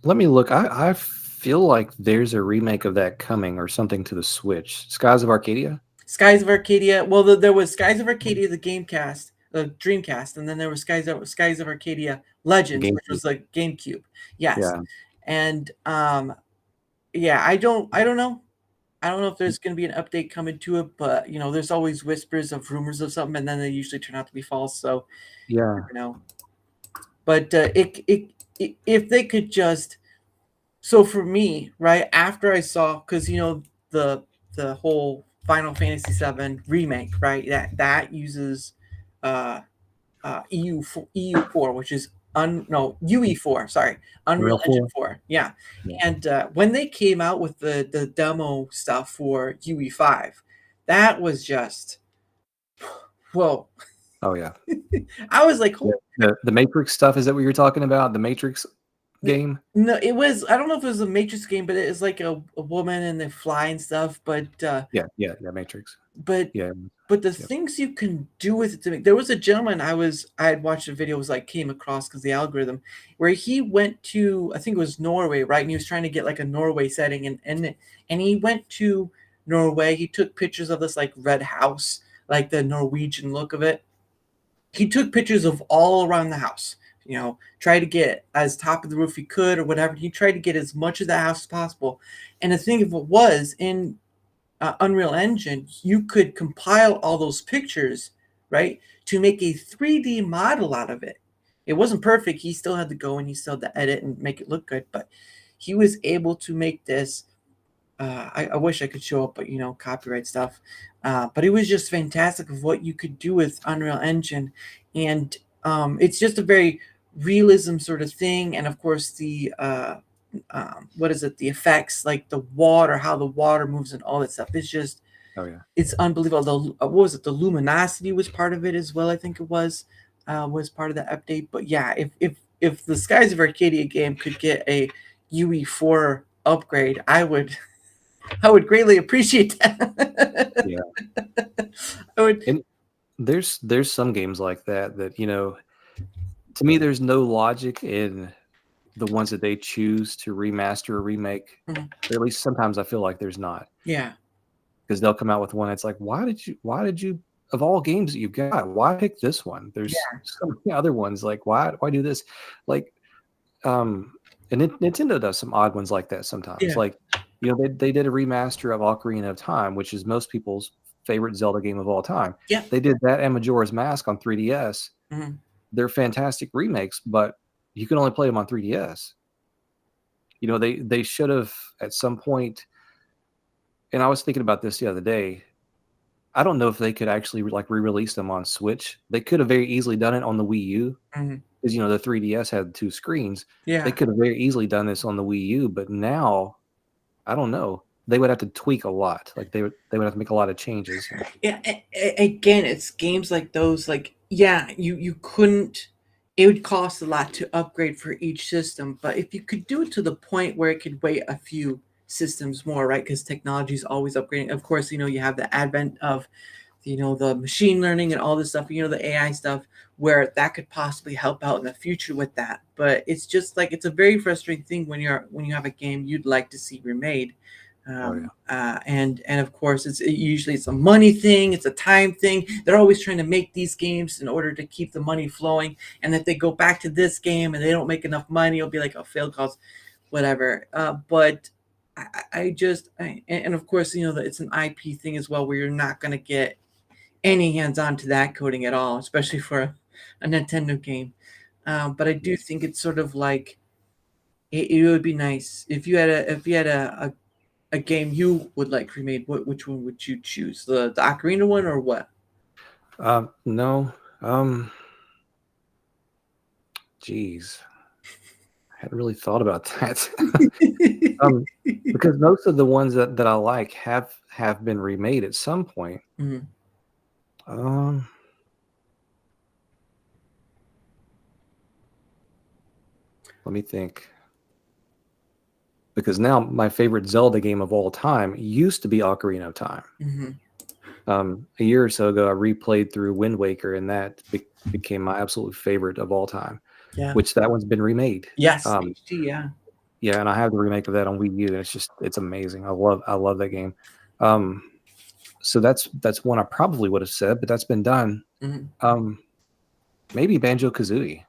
Let me look. I feel like there's a remake of that coming or something to the Switch. Skies of Arcadia? Skies of Arcadia. Well, there was Skies of Arcadia, the Gamecast, the Dreamcast, and then there was Skies of Arcadia Legends, which was like GameCube. Yes. Yeah. And I don't know. I don't know if there's going to be an update coming to it, but there's always whispers of rumors of something, and then they usually turn out to be false. So yeah, you never know. But if they could just, so for me, right after I saw, because the whole Final Fantasy VII remake, right, that uses EU4, which is UE4, sorry, Unreal Engine 4. Yeah. And when they came out with the demo stuff for UE5, that was just, whoa. Oh yeah. I was like, the Matrix stuff, is that what you're talking about? The Matrix game? No, it was, I don't know if it was a Matrix game, but it was like a woman and they fly and stuff, but yeah, Matrix. But the things you can do with it to make, there was a gentleman I had watched a video, came across because the algorithm, where he went to, I think it was Norway, right? And he was trying to get like a Norway setting, and he went to Norway. He took pictures of this like red house, like the Norwegian look of it. He took pictures of all around the house, tried to get as top of the roof he could or whatever. He tried to get as much of the house as possible. And the thing of it was, in Unreal Engine, you could compile all those pictures, right, to make a 3D model out of it. It wasn't perfect. He still had to go and he still had to edit and make it look good, but he was able to make this. I wish I could show up, but copyright stuff. But it was just fantastic of what you could do with Unreal Engine, and it's just a very realism sort of thing. And of course the the effects, like the water, how the water moves and all that stuff. It's just, it's unbelievable. The luminosity was part of it as well. I think it was part of the update. But yeah, if the Skies of Arcadia game could get a UE4 upgrade, I would greatly appreciate that. Yeah. I would. And there's some games like that to me, there's no logic in the ones that they choose to remaster or remake. Mm-hmm. Or at least sometimes I feel like there's not. Yeah. Because they'll come out with one that's like, why did you of all games that you got, why pick this one? There's so many other ones. Like, why do this? Like, and Nintendo does some odd ones like that sometimes. Yeah. Like, they did a remaster of Ocarina of Time, which is most people's favorite Zelda game of all time. Yeah. They did that and Majora's Mask on 3DS. Mm-hmm. They're fantastic remakes, but you can only play them on 3DS. They should have at some point, and I was thinking about this the other day. I don't know if they could actually like re-release them on Switch. They could have very easily done it on the Wii U, because the 3DS had 2 screens. Yeah, they could have very easily done this on the Wii U, but now I don't know. They would have to tweak a lot. Like they would have to make a lot of changes. Yeah. Again, it's games like those. Like, you couldn't. It would cost a lot to upgrade for each system, but if you could do it to the point where it could wait a few systems more, right? Because technology is always upgrading. Of course, you have the advent of, the machine learning and all this stuff. The AI stuff, where that could possibly help out in the future with that. But it's just like, it's a very frustrating thing when you have a game you'd like to see remade. And of course usually it's a money thing, it's a time thing. They're always trying to make these games in order to keep the money flowing, and if they go back to this game and they don't make enough money, it'll be like a failed cause, whatever. But and of course it's an IP thing as well, where you're not going to get any hands-on to that coding at all, especially for a Nintendo game. But I do think it's sort of like it would be nice if you had a game you would like remade. Which one would you choose? The Ocarina one or what? No. Geez, I hadn't really thought about that. Because most of the ones that I like have been remade at some point. Mhm. Let me think. Because now my favorite Zelda game of all time used to be Ocarina of Time. Mm-hmm. A year or so ago, I replayed through Wind Waker, and that became my absolute favorite of all time. Yeah. Which that one's been remade. Yes. HD, yeah. Yeah, and I have the remake of that on Wii U, and it's amazing. I love that game. So that's one I probably would have said, but that's been done. Mm-hmm. Maybe Banjo-Kazooie.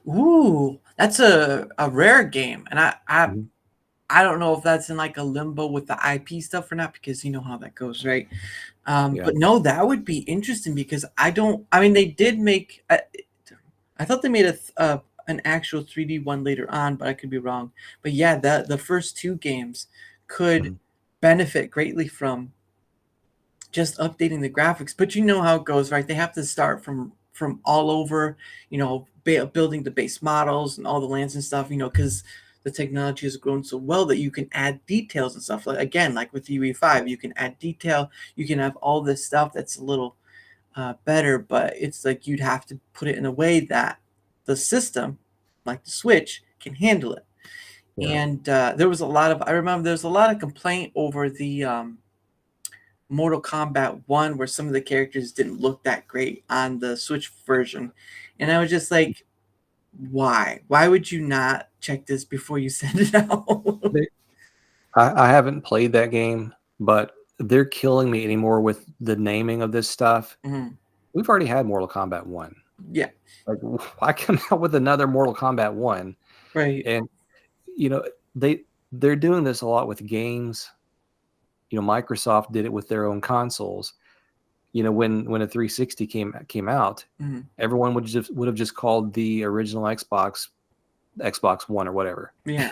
Ooh, that's a rare game, and Mm-hmm. I don't know if that's in like a limbo with the IP stuff or not, because you know how that goes, right? Yeah. But no, that would be interesting because I mean, they did make. I thought they made an actual 3D one later on, but I could be wrong. But yeah, the first two games could Mhm. benefit greatly from just updating the graphics. But you know how it goes, right? They have to start from all over, building the base models and all the lands and stuff, because the technology has grown so well that you can add details and stuff. Like again, like with UE5, you can add detail, you can have all this stuff that's a little better, but it's like you'd have to put it in a way that the system, like the Switch, can handle it. Yeah. And I remember there was a lot of complaint over the Mortal Kombat 1 where some of the characters didn't look that great on the Switch version. And I was just like, why? Why would you not check this before you send it out? I haven't played that game, but they're killing me anymore with the naming of this stuff. Mhm. We've already had Mortal Kombat 1. Yeah. Like, why come out with another Mortal Kombat 1? Right. And they're doing this a lot with games. Microsoft did it with their own consoles. When a 360 came out, Mhm. everyone would have just called the original Xbox One or whatever. Yeah.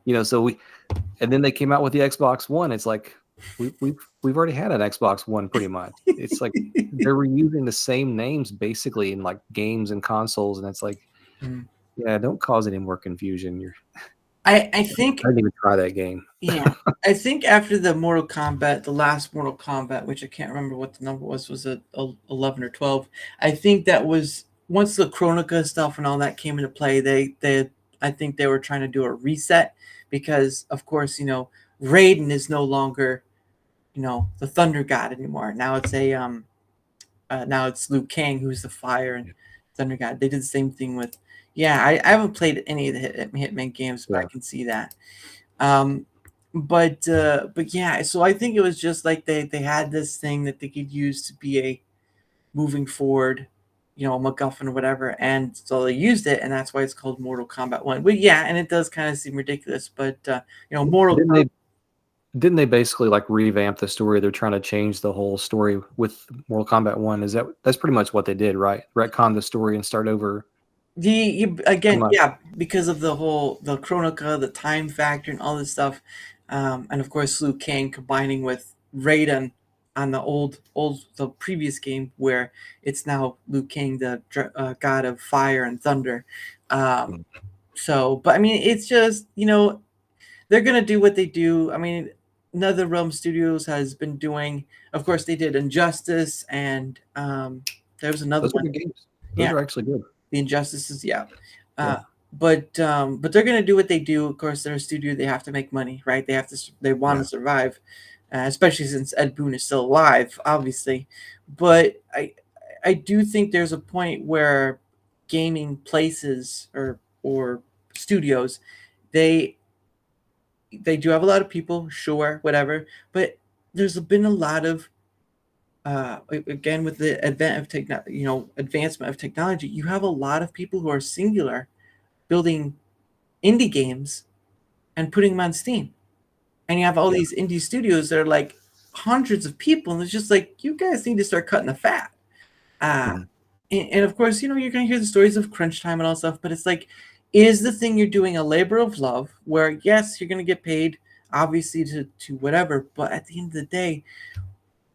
And then they came out with the Xbox One. It's like we've already had an Xbox One pretty much. It's like they're reusing the same names basically in like games and consoles, and it's like, Mhm. yeah, don't cause any more confusion. I think I didn't even try that game. Yeah, I think after the last Mortal Kombat, which I can't remember what the number was it 11 or 12? I think that was once the Chronica stuff and all that came into play. I think they were trying to do a reset because, of course, Raiden is no longer, the Thunder God anymore. Now it's Liu Kang who's the Fire and Thunder God. They did the same thing with. Yeah, I haven't played any of the Hitman games, but I Yeah. can see that. Um, but yeah, so I think it was just like they had this thing that they could use to be a moving forward, MacGuffin or whatever, and so they used it, and that's why it's called Mortal Kombat 1. But yeah, and it does kind of seem ridiculous, but Mortal Kombat. Didn't they basically like revamp the story? They're trying to change the whole story with Mortal Kombat 1. That's pretty much what they did, right? Retcon the story and start over. Again, yeah, because of the Chronica, the time factor, and all this stuff, and of course Liu Kang combining with Raiden on the previous game where it's now Liu Kang, the god of fire and thunder. But I mean, it's just they're gonna do what they do. I mean, NetherRealm Studios has been doing. Of course, they did Injustice, and there was another Those are one. good games. Those are actually good. The Injustices, yeah. But they're gonna do what they do. Of course, they're a studio; they have to make money, right? They want to survive, especially since Ed Boon is still alive, obviously. But I do think there's a point where gaming places or studios, they do have a lot of people, sure, whatever, but there's been a lot of again with the advancement of technology, you have a lot of people who are singular building indie games and putting them on Steam. And you have all these indie studios that are like hundreds of people, and it's just like you guys need to start cutting the fat. And of course, you're going to hear the stories of crunch time and all stuff, but it's like, is the thing you're doing a labor of love where, yes, you're going to get paid, obviously, to whatever, but at the end of the day,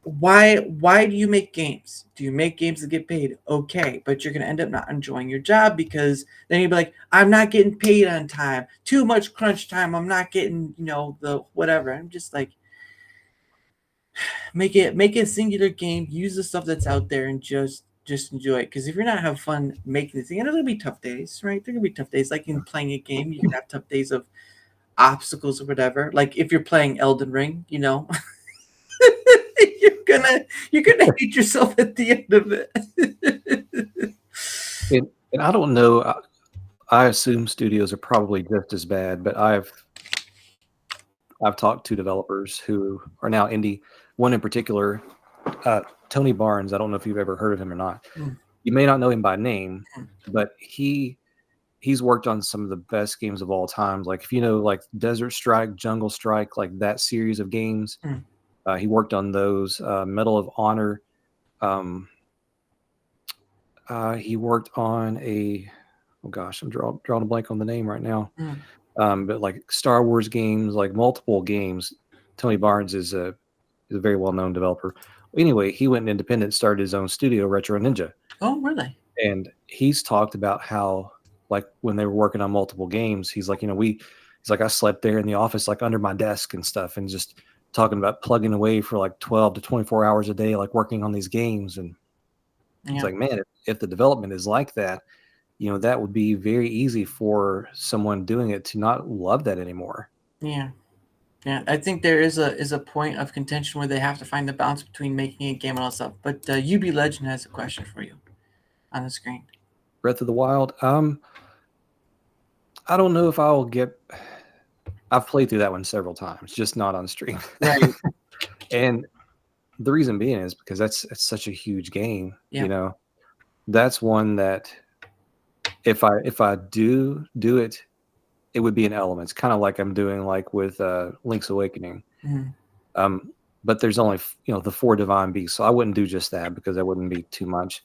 why do you make games? Do you make games that get paid? Okay, but you're going to end up not enjoying your job because then you'll be like, I'm not getting paid on time. Too much crunch time. I'm not getting, the whatever. I'm just like, make it a singular game. Use the stuff that's out there and just enjoy it. Because if you're not having fun making the thing, and there's gonna be tough days, right? There are gonna be tough days. Like in playing a game, you can have tough days of obstacles or whatever. Like if you're playing Elden Ring, you're gonna hate yourself at the end of it. And I don't know. I assume studios are probably just as bad, but I've talked to developers who are now indie. One in particular, Tony Barnes. I don't know if you've ever heard of him or not. You may not know him by name, but he's worked on some of the best games of all time. Like if you know, like Desert Strike, Jungle Strike, like that series of games. He worked on those. Medal of Honor. He worked on oh gosh, I'm drawing a blank on the name right now. But like Star Wars games, like multiple games. Tony Barnes is a very well-known developer. Anyway, he went independent, started his own studio, Retro Ninja. Oh, really? And he's talked about how, like, when they were working on multiple games, he's like, he's like, I slept there in the office, like under my desk and stuff, and just talking about plugging away for like 12 to 24 hours a day, like working on these games. And it's like, man, if the development is like that, that would be very easy for someone doing it to not love that anymore. Yeah. I think there is a point of contention where they have to find the balance between making a game and all stuff. But UB Legend has a question for you on the screen. Breath of the Wild. I don't know if I'll get. I've played through that one several times, just not on stream. Right. And the reason being is because it's such a huge game. That's one that if I do it, it would be in elements, kind of like I'm doing like with Link's Awakening. But there's only the 4 divine beasts, so I wouldn't do just that because that wouldn't be too much.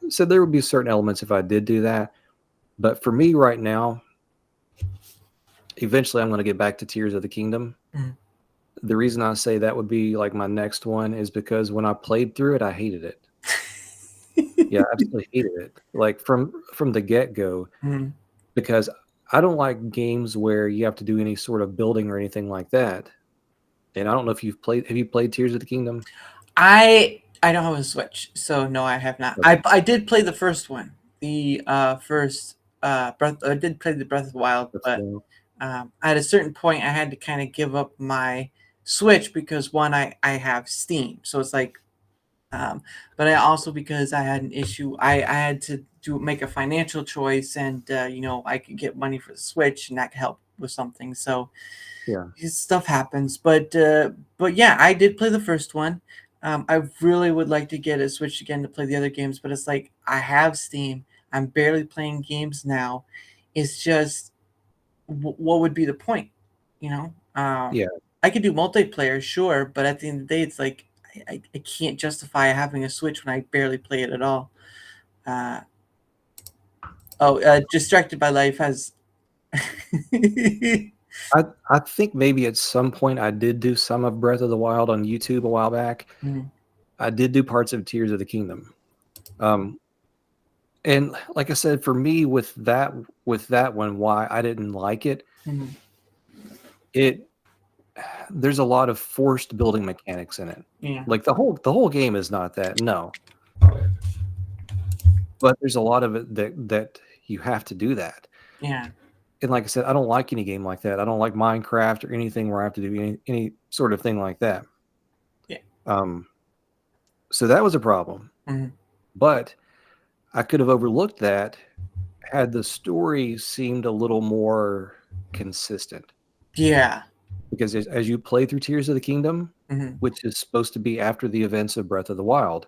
So there would be certain elements if I did do that. But for me right now, eventually I'm going to get back to Tears of the Kingdom. The reason I say that would be like my next one is because when I played through it, I hated it. Yeah, I absolutely hated it. Like from the get-go, because I don't like games where you have to do any sort of building or anything like that. And I don't know if have you played Tears of the Kingdom? I don't have a Switch, so no, I have not. Okay. I did play the first one, the first Breath. I did play the Breath of the Wild, but at a certain point, I had to kind of give up my Switch because one, I have Steam, so it's like, but I also, because I had an issue, I had to make a financial choice, and I could get money for the Switch, and that could help with something. So stuff happens, but yeah, I did play the first one. I really would like to get a Switch again to play the other games, but it's like I have Steam. I'm barely playing games now. It's just, what would be the point? I could do multiplayer, sure, but at the end of the day, it's like I can't justify having a Switch when I barely play it at all. Distracted by Life has. I think maybe at some point I did do some of Breath of the Wild on YouTube a while back. I did do parts of Tears of the Kingdom. And like I said, for me with that one, why I didn't like it, there's a lot of forced building mechanics in it. Like the whole game is not that, no. But there's a lot of it that you have to do that. And like I said, I don't like any game like that. I don't like Minecraft or anything where I have to do any sort of thing like that. So that was a problem. But I could have overlooked that had the story seemed a little more consistent. Because as you play through Tears of the Kingdom, which is supposed to be after the events of Breath of the Wild,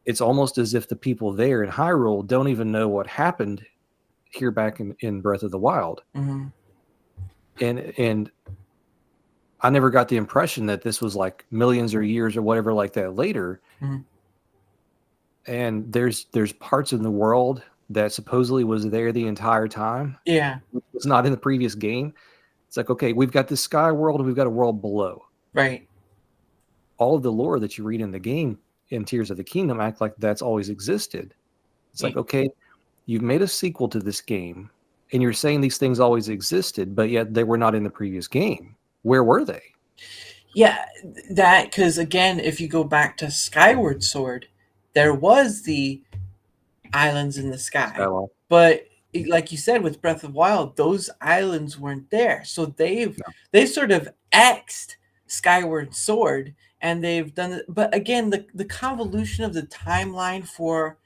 it's almost as if the people there in Hyrule don't even know what happened here back in Breath of the Wild. And I never got the impression that this was like millions or years or whatever like that later. and there's parts in the world that supposedly was there the entire time. Yeah. It's not in the previous game. It's like, okay, we've got this sky world and we've got a world below. Right. All of the lore that you read in the game in Tears of the Kingdom act like that's always existed. It's like, okay, you've made a sequel to this game and you're saying these things always existed, but yet they were not in the previous game. Where were they? Yeah, that, because again, if you go back to Skyward Sword, there was the islands in the sky. Skywalker. But like you said, with Breath of Wild, those islands weren't there. So they sort of X'd Skyward Sword, and they've done it. But again, the convolution of the timeline for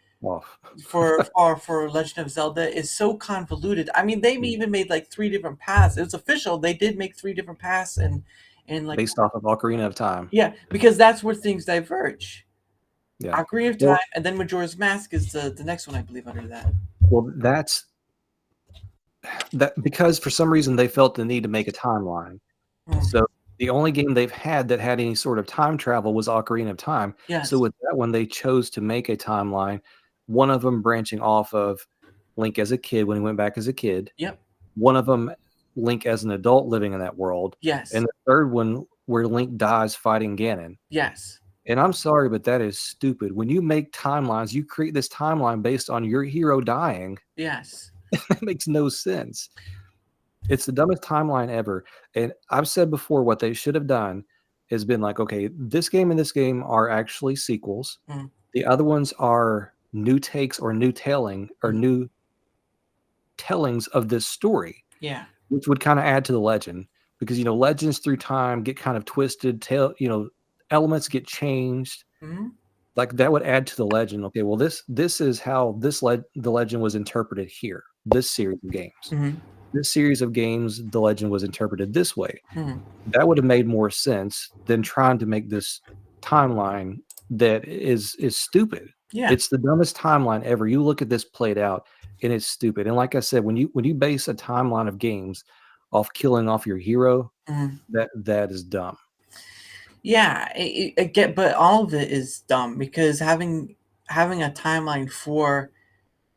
Legend of Zelda is so convoluted. I mean, they even made like 3 different paths. It was official. They did make 3 different paths, and like based off of Ocarina of Time. Yeah, because that's where things diverge. Yeah, Ocarina of Time, and then Majora's Mask is the next one, I believe, under that. Well, that's because for some reason they felt the need to make a timeline. So the only game they've had that had any sort of time travel was Ocarina of Time. Yes. So with that one, they chose to make a timeline. One of them branching off of Link as a kid when he went back as a kid. Yep. One of them, Link as an adult living in that world. Yes. And the third one where Link dies fighting Ganon. Yes. And I'm sorry, but that is stupid. When you make timelines, you create this timeline based on your hero dying. Yes. That makes no sense. It's the dumbest timeline ever. And I've said before, what they should have done has been like, okay, this game and this game are actually sequels. The other ones are new takes or new telling or new tellings of this story. Yeah. Which would kind of add to the legend, because, you know, legends through time get kind of twisted, elements get changed. Like that would add to the legend. Okay, well, this is how the legend was interpreted here. This series of games. This series of games, the legend was interpreted this way. That would have made more sense than trying to make this timeline that is stupid. Yeah. It's the dumbest timeline ever. You look at this played out, and it's stupid. And like I said, when you base a timeline of games off killing off your hero, that is dumb. Yeah, but all of it is dumb, because having a timeline for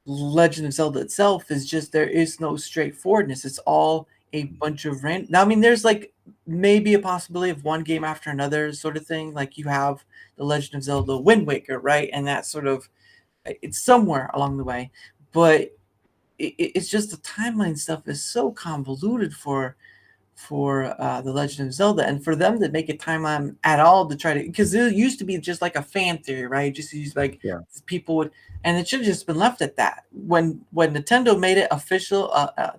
Legend of Zelda itself is just, there is no straightforwardness. It's all a bunch of random. Now, I mean, there's like maybe a possibility of one game after another sort of thing. Like you have the Legend of Zelda Wind Waker, right? And that sort of, it's somewhere along the way. But it's just the timeline stuff is so convoluted for the Legend of Zelda, and for them to make a timeline at all to try to, because it used to be just like a fan theory, right? Just use like people would, and it should have just been left at that. When Nintendo made it official,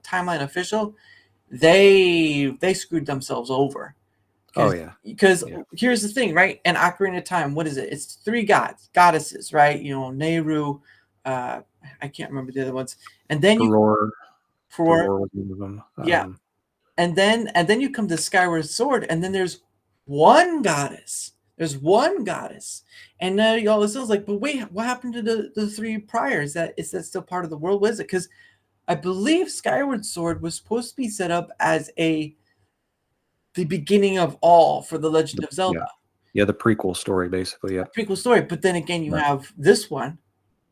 timeline official, they screwed themselves over. Because here's the thing, right? And Ocarina of Time, what is it? It's 3 goddesses, right? You know, Nehru, I can't remember the other ones, and then Furore was one of them. And then you come to Skyward Sword, and then there's one goddess. There's one goddess. And now all it sounds like, but wait, what happened to the 3 prior? Is that still part of the world? What is it? Because I believe Skyward Sword was supposed to be set up as the beginning of all for the Legend of Zelda. Yeah, the prequel story, basically. Yeah, prequel story. But then again, you have this one.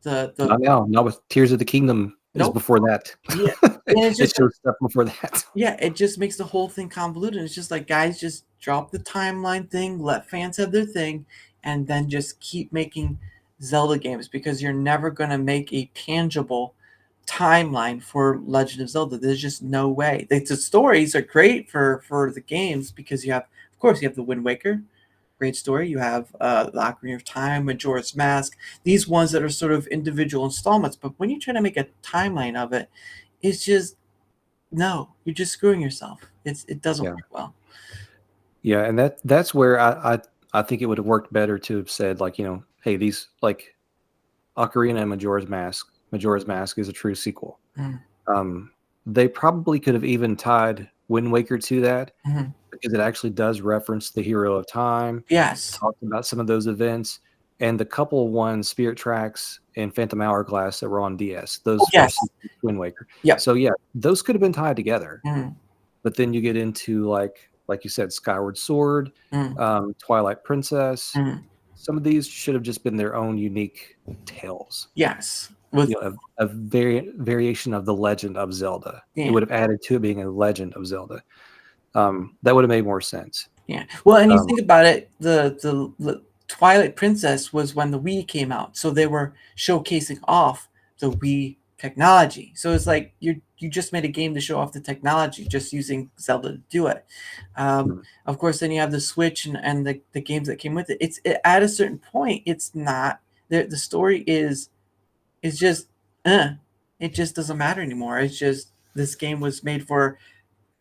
Not with Tears of the Kingdom. Is before that. Yeah, and it's just shows stuff before that. Yeah, it just makes the whole thing convoluted. It's just like, guys, just drop the timeline thing, let fans have their thing, and then just keep making Zelda games, because you're never going to make a tangible timeline for Legend of Zelda. There's just no way. The stories are great for the games, because you have the Wind Waker, great story. You have the Ocarina of Time, Majora's Mask, these ones that are sort of individual installments. But when you try to make a timeline of it, it's just, no, you're just screwing yourself. It doesn't work well. Yeah, and that's where I think it would have worked better to have said, like, you know, hey, these, like, Ocarina and Majora's Mask is a true sequel. They probably could have even tied Wind Waker to that, because it actually does reference the Hero of Time. Yes. Talks about some of those events, and the couple ones, Spirit Tracks and Phantom Hourglass, that were on DS. Those Wind Waker. Yeah. So yeah, those could have been tied together. But then you get into like you said, Skyward Sword, Twilight Princess, some of these should have just been their own unique tales. Yes. With A variation of the Legend of Zelda. Yeah. It would have added to it being a Legend of Zelda. That would have made more sense. Yeah. Well, and you think about it, the Twilight Princess was when the Wii came out, so they were showcasing off the Wii technology. So it's like you just made a game to show off the technology, just using Zelda to do it. Of course, then you have the Switch and the games that came with it. At a certain point, it's not the story is just it just doesn't matter anymore. It's just this game was made for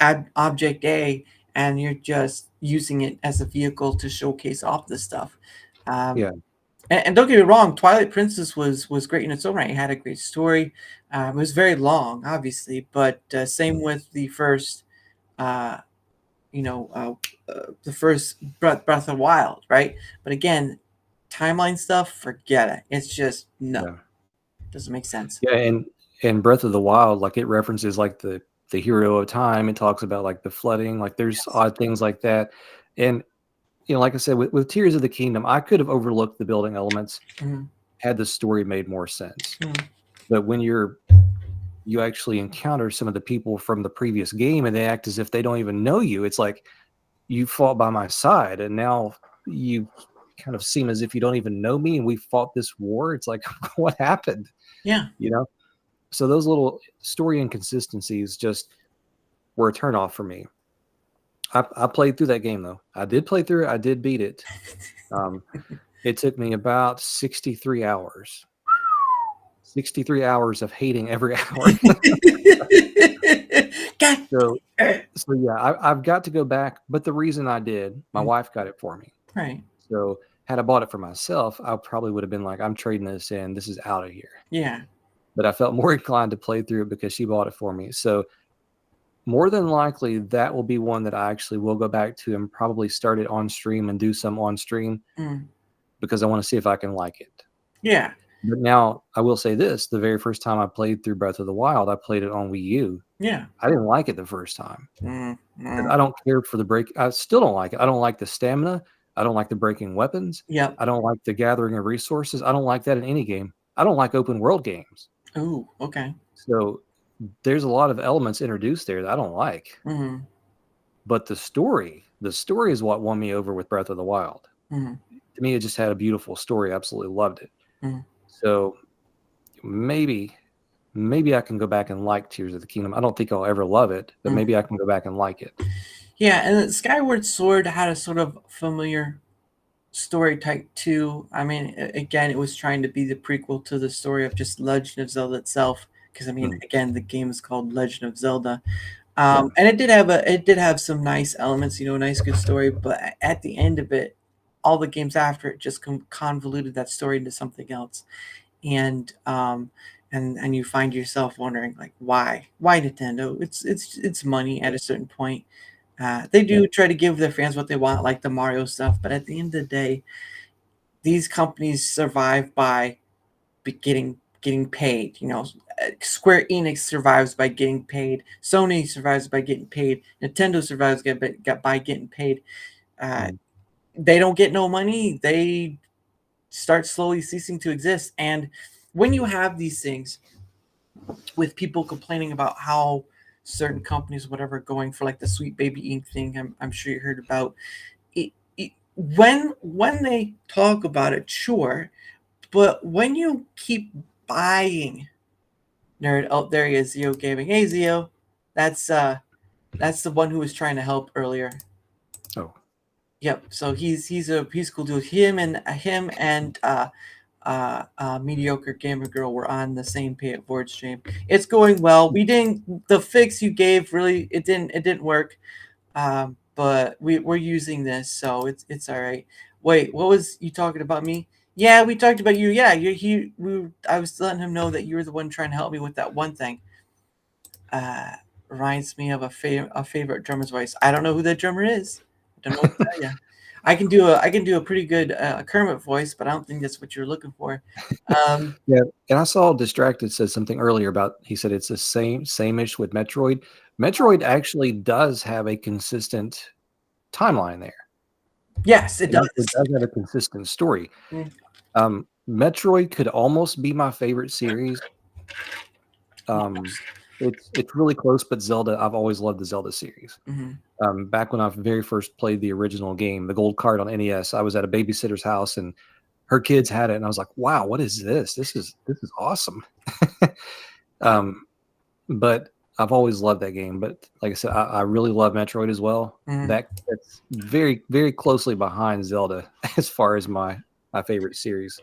object A, and you're just using it as a vehicle to showcase off this stuff. And don't get me wrong, Twilight Princess was great in its own right. It had a great story. It was very long, obviously, but same with the first, the first Breath of the Wild, right? But again, timeline stuff, forget it. It's just doesn't make sense. Yeah, and Breath of the Wild, like it references like the hero of time. It talks about like the flooding, like there's odd things like that. And like I said, with Tears of the Kingdom, I could have overlooked the building elements had the story made more sense. But when you actually encounter some of the people from the previous game and they act as if they don't even know you, it's like you fought by my side and now you kind of seem as if you don't even know me and we fought this war. It's like, what happened? Yeah. So those little story inconsistencies just were a turnoff for me. I played through that game though. I did play through it. I did beat it. It took me about 63 hours. 63 hours of hating every hour. So yeah, I've got to go back. But the reason I did, my wife got it for me. Right. So had I bought it for myself, I probably would have been like, I'm trading this in. This is out of here. Yeah. But I felt more inclined to play through it because she bought it for me. So more than likely, that will be one that I actually will go back to and probably start it on stream and do some on stream because I want to see if I can like it. Yeah. But now I will say this: the very first time I played through Breath of the Wild, I played it on Wii U. Yeah. I didn't like it the first time. I don't care for the break. I still don't like it. I don't like the stamina. I don't like the breaking weapons. Yeah. I don't like the gathering of resources. I don't like that in any game. I don't like open world games. Oh, okay. So there's a lot of elements introduced there that I don't like. But the story is what won me over with Breath of the Wild. To me, it just had a beautiful story. I absolutely loved it. So maybe I can go back and like Tears of the Kingdom. I don't think I'll ever love it, but maybe I can go back and like it. Yeah, and Skyward Sword had a sort of familiar story type too. I mean, again, it was trying to be the prequel to the story of just Legend of Zelda itself. Because I mean, again, the game is called Legend of Zelda, and it did have some nice elements, a nice good story. But at the end of it, all the games after it just convoluted that story into something else, and you find yourself wondering like, why Nintendo? It's money at a certain point. They do try to give their fans what they want, like the Mario stuff, but at the end of the day, these companies survive by getting paid. Square Enix survives by getting paid. Sony survives by getting paid. Nintendo survives by getting paid. They don't get no money. They start slowly ceasing to exist. And when you have these things with people complaining about how certain companies, whatever, going for like the Sweet Baby Inc. thing, I'm sure you heard about it, when they talk about it, sure, but when you keep buying nerd, oh, there he is, Zio Gaming. Hey, Zio, that's the one who was trying to help earlier. Oh, yep. So he's cool dude. Him and Mediocre Gamer Girl were on the same pay it forward stream. It's going well. The fix you gave really it didn't work, but we're using this, so it's all right. Wait, what was you talking about me? Yeah, we talked about you. Yeah, I was letting him know that you were the one trying to help me with that one thing. Reminds me of a favorite drummer's voice. I don't know who that drummer is. I don't know what to tell you. I can do a pretty good Kermit voice, but I don't think that's what you're looking for. Yeah, and I saw Distracted said something earlier about, he said it's the same-ish with Metroid. Metroid actually does have a consistent timeline there. Yes, it does. It does have a consistent story. Mm. Metroid could almost be my favorite series. It's really close, but Zelda, I've always loved the Zelda series. Back when I very first played the original game, the gold card on NES, I was at a babysitter's house and her kids had it, and I was like, "Wow, what is this? This is awesome." But I've always loved that game. But like I said, I really love Metroid as well. That's very, very closely behind Zelda as far as my favorite series.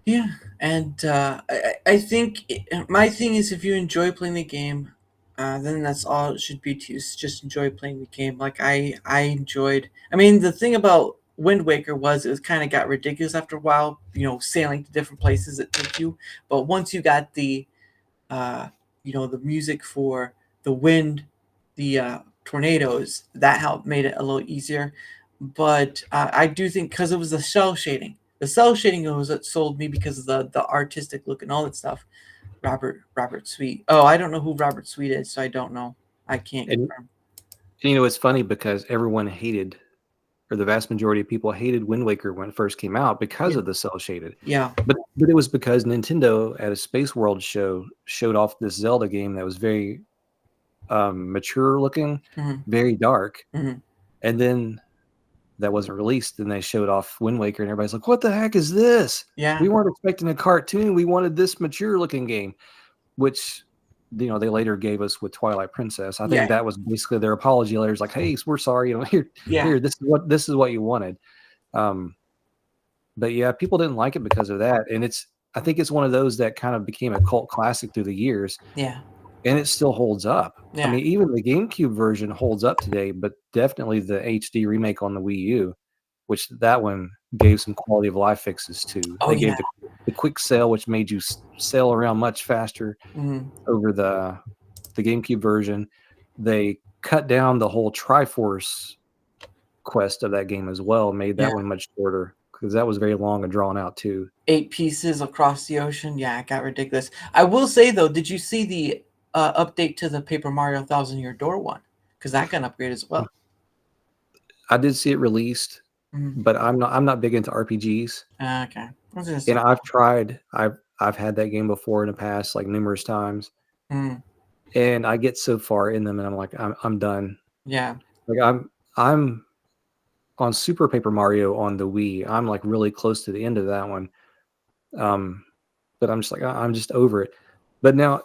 Yeah, and I think my thing is, if you enjoy playing the game, then that's all it should be to you. Is just enjoy playing the game. Like I enjoyed. I mean, the thing about Wind Waker was it kind of got ridiculous after a while. Sailing to different places it took you. But once you got the the music for the wind, the tornadoes, that helped made it a little easier. But I do think because it was the cell shading. The cell shading was what sold me because of the artistic look and all that stuff. Robert Sweet. Oh, I don't know who Robert Sweet is, so I don't know. I can't confirm. It's funny because everyone hated, or the vast majority of people hated Wind Waker when it first came out because of the cell shaded. Yeah. But it was because Nintendo at a Space World show showed off this Zelda game that was very mature looking, very dark. And then that wasn't released, and they showed off Wind Waker, and everybody's like, "What the heck is this? Yeah. We weren't expecting a cartoon. We wanted this mature looking game," which they later gave us with Twilight Princess. I think that was basically their apology letters, like, "Hey, we're sorry. Here, this is what you wanted." But yeah, people didn't like it because of that, and I think it's one of those that kind of became a cult classic through the years. Yeah. And it still holds up. Yeah. I mean, even the GameCube version holds up today, but definitely the HD remake on the Wii U, which that one gave some quality of life fixes too. They gave the quick sail, which made you sail around much faster over the GameCube version. They cut down the whole Triforce quest of that game as well, made that one much shorter because that was very long and drawn out too. 8 pieces across the ocean. Yeah, it got ridiculous. I will say though, did you see the update to the Paper Mario Thousand Year Door one? Because that got upgraded as well. I did see it released, but I'm not big into RPGs. Okay. And I've tried. I've had that game before in the past, like numerous times. And I get so far in them, and I'm like, I'm done. Yeah. Like I'm on Super Paper Mario on the Wii. I'm like really close to the end of that one. But I'm just like, I'm just over it. But now,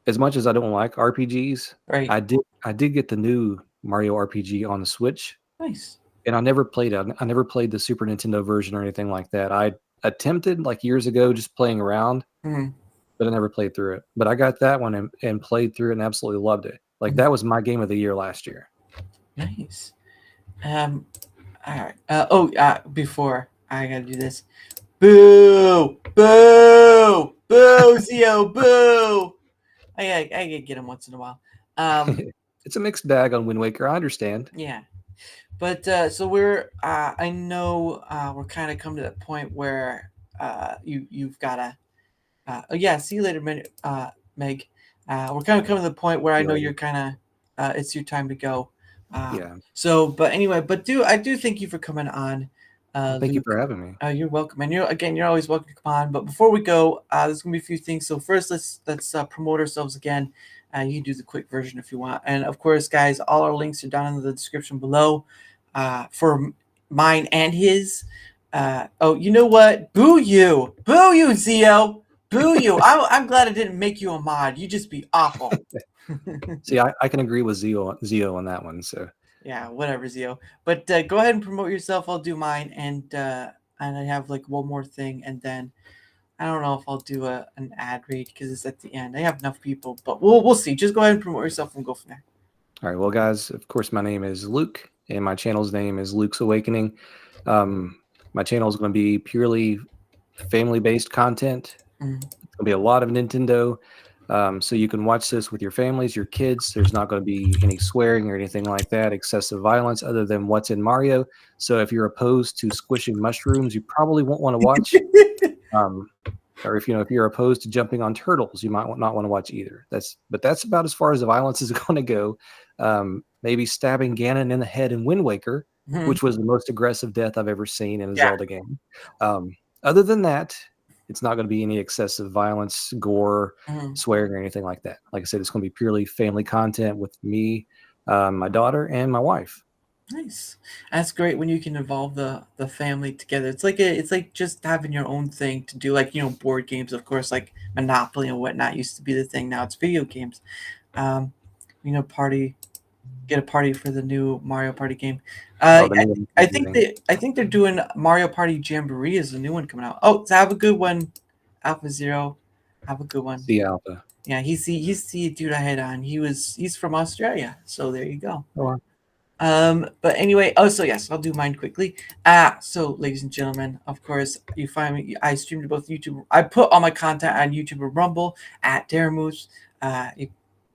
as much as I don't like RPGs, right. I did get the new Mario RPG on the Switch. Nice. And I never played it. I never played the Super Nintendo version or anything like that. I attempted like years ago just playing around, but I never played through it. But I got that one and played through it and absolutely loved it. Like that was my game of the year last year. Nice. All right. Before I gotta do this. Boo! Boo! Boo! Zio! Boo! I gotta get him once in a while. It's a mixed bag on Wind Waker. I understand. Yeah, but so we're. I know we're kind of come to that point where you've gotta. See you later, Meg. We're kind of coming to the point where I know you're kind of. It's your time to go. Yeah. So, but anyway, I do thank you for coming on. Thank you for having me. You're welcome, and you're always welcome to come on. But before we go, there's gonna be a few things. So first, let's promote ourselves again. You can do the quick version if you want, and of course, guys, all our links are down in the description below for mine and his. You know what? Boo you, Zio, boo you. I'm glad I didn't make you a mod. You just be awful. See, I can agree with Zio on that one. So. Yeah, whatever, Zio. But go ahead and promote yourself. I'll do mine, and I have like one more thing, and then I don't know if I'll do an ad read because it's at the end. I have enough people, but we'll see. Just go ahead and promote yourself and go from there. All right, well, guys, of course, my name is Luke, and my channel's name is Luke's Awakening. My channel is going to be purely family-based content. It's going to be a lot of Nintendo. So you can watch this with your families, your kids. There's not going to be any swearing or anything like that, excessive violence other than what's in Mario. So if you're opposed to squishing mushrooms, you probably won't want to watch. Or if you're opposed to jumping on turtles, you might not want to watch either. That's about as far as the violence is going to go. Maybe stabbing Ganon in the head in Wind Waker which was the most aggressive death I've ever seen in a Yeah. Zelda game. Other than that, it's not going to be any excessive violence, gore, swearing, or anything like that. Like I said, it's going to be purely family content with me, my daughter, and my wife. Nice. That's great when you can involve the family together. It's like just having your own thing to do, like, board games, of course, like Monopoly and whatnot used to be the thing. Now it's video games. Party, get a party for the new Mario Party game. Oh, I think they're doing Mario Party Jamboree is the new one coming out. Oh, so have a good one, Alpha Zero. Have a good one. See Alpha. Yeah, he's the dude I had on. He's from Australia, so there you go. Oh, wow. But anyway, so yes, I'll do mine quickly. So ladies and gentlemen, of course, you find me. I stream to both YouTube. I put all my content on YouTube and Rumble at Daramouthe.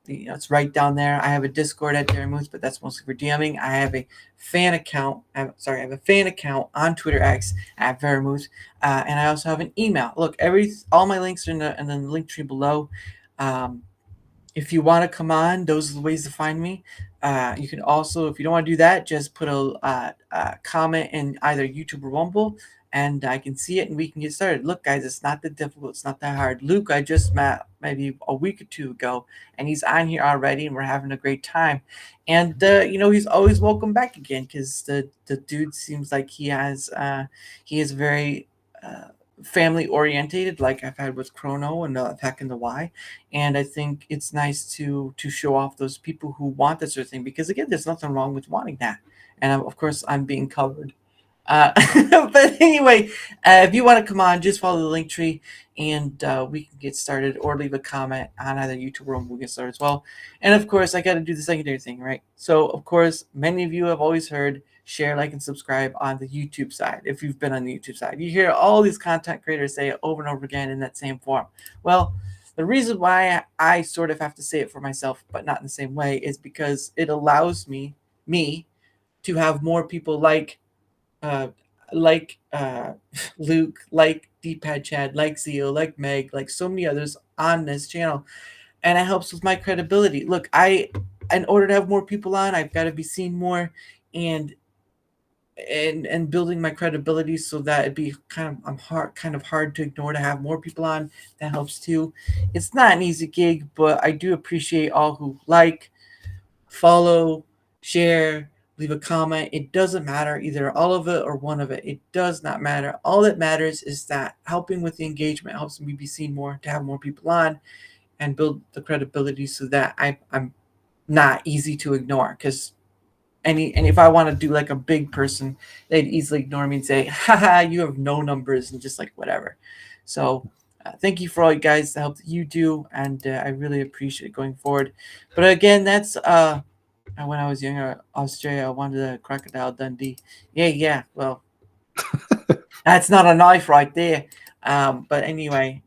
It's right down there. I have a Discord at Daramouthe, but that's mostly for DMing. I have a fan account. I have a fan account on Twitter X at Daramouthe, and I also have an email. Look, all my links are in the link tree below. If you want to come on, those are the ways to find me. You can also, if you don't want to do that, just put a comment in either YouTube or Rumble, and I can see it and we can get started. Look, guys, it's not that difficult. It's not that hard. Luke, I just met maybe a week or two ago, and he's on here already, and we're having a great time. And, he's always welcome back again because the dude seems like he is very family orientated, like I've had with Chrono and Attack in the Y. And I think it's nice to show off those people who want this sort of thing, because again, there's nothing wrong with wanting that. And of course, I'm being covered. But anyway, if you want to come on, just follow the link tree and we can get started, or leave a comment on either YouTube or we'll get started as well. And of course, I got to do the secondary thing, right? So of course, many of you have always heard share, like, and subscribe on the YouTube side. If you've been on the YouTube side, you hear all these content creators say it over and over again in that same form. Well, the reason why I sort of have to say it for myself, but not in the same way, is because it allows me to have more people like Luke, like D-Pad Chad, like Zio, like Meg, like so many others on this channel, and it helps with my credibility. Look, in order to have more people on, I've got to be seen more, and building my credibility so that it'd be kind of hard to ignore to have more people on. That helps too. It's not an easy gig, but I do appreciate all who like, follow, share, leave a comment. It doesn't matter, either all of it or one of it. It does not matter. All that matters is that helping with the engagement helps me be seen more, to have more people on, and build the credibility so that I'm not easy to ignore. Because and if I want to do like a big person, they'd easily ignore me and say, haha, you have no numbers, and just like whatever. So thank you for all you guys, the help that you do, and I really appreciate it going forward. But again, that's when I was younger, Australia, I wanted a Crocodile Dundee. Yeah, well, that's not a knife right there. But anyway,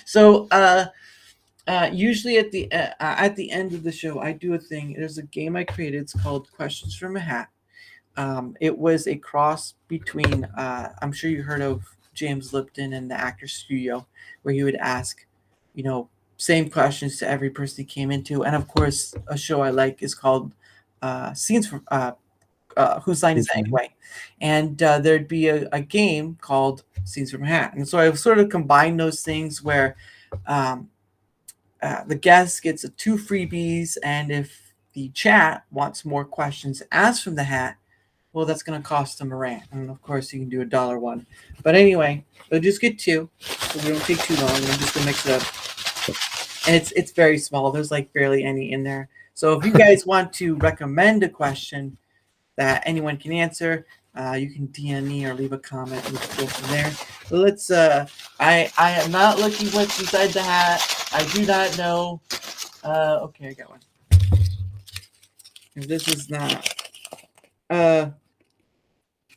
so usually at the end of the show, I do a thing. There's a game I created. It's called Questions from a Hat. It was a cross between, I'm sure you heard of James Lipton and the Actor Studio, where he would ask, same questions to every person he came into. And of course, a show I like is called Scenes from Whose Line Is It Anyway? And there'd be a game called Scenes from a Hat. And so I've sort of combined those things where the guest gets 2 freebies, and if the chat wants more questions asked from the hat, well, that's going to cost them a rant. And of course, you can do $1 one. But anyway, we'll just get 2, so we don't take too long. I'm just going to mix it up. And it's very small. There's like barely any in there. So if you guys want to recommend a question that anyone can answer, you can DM me or leave a comment, and we can go from there. So let's. I am not looking what's inside the hat. I do not know. Okay, I got one. And this is not.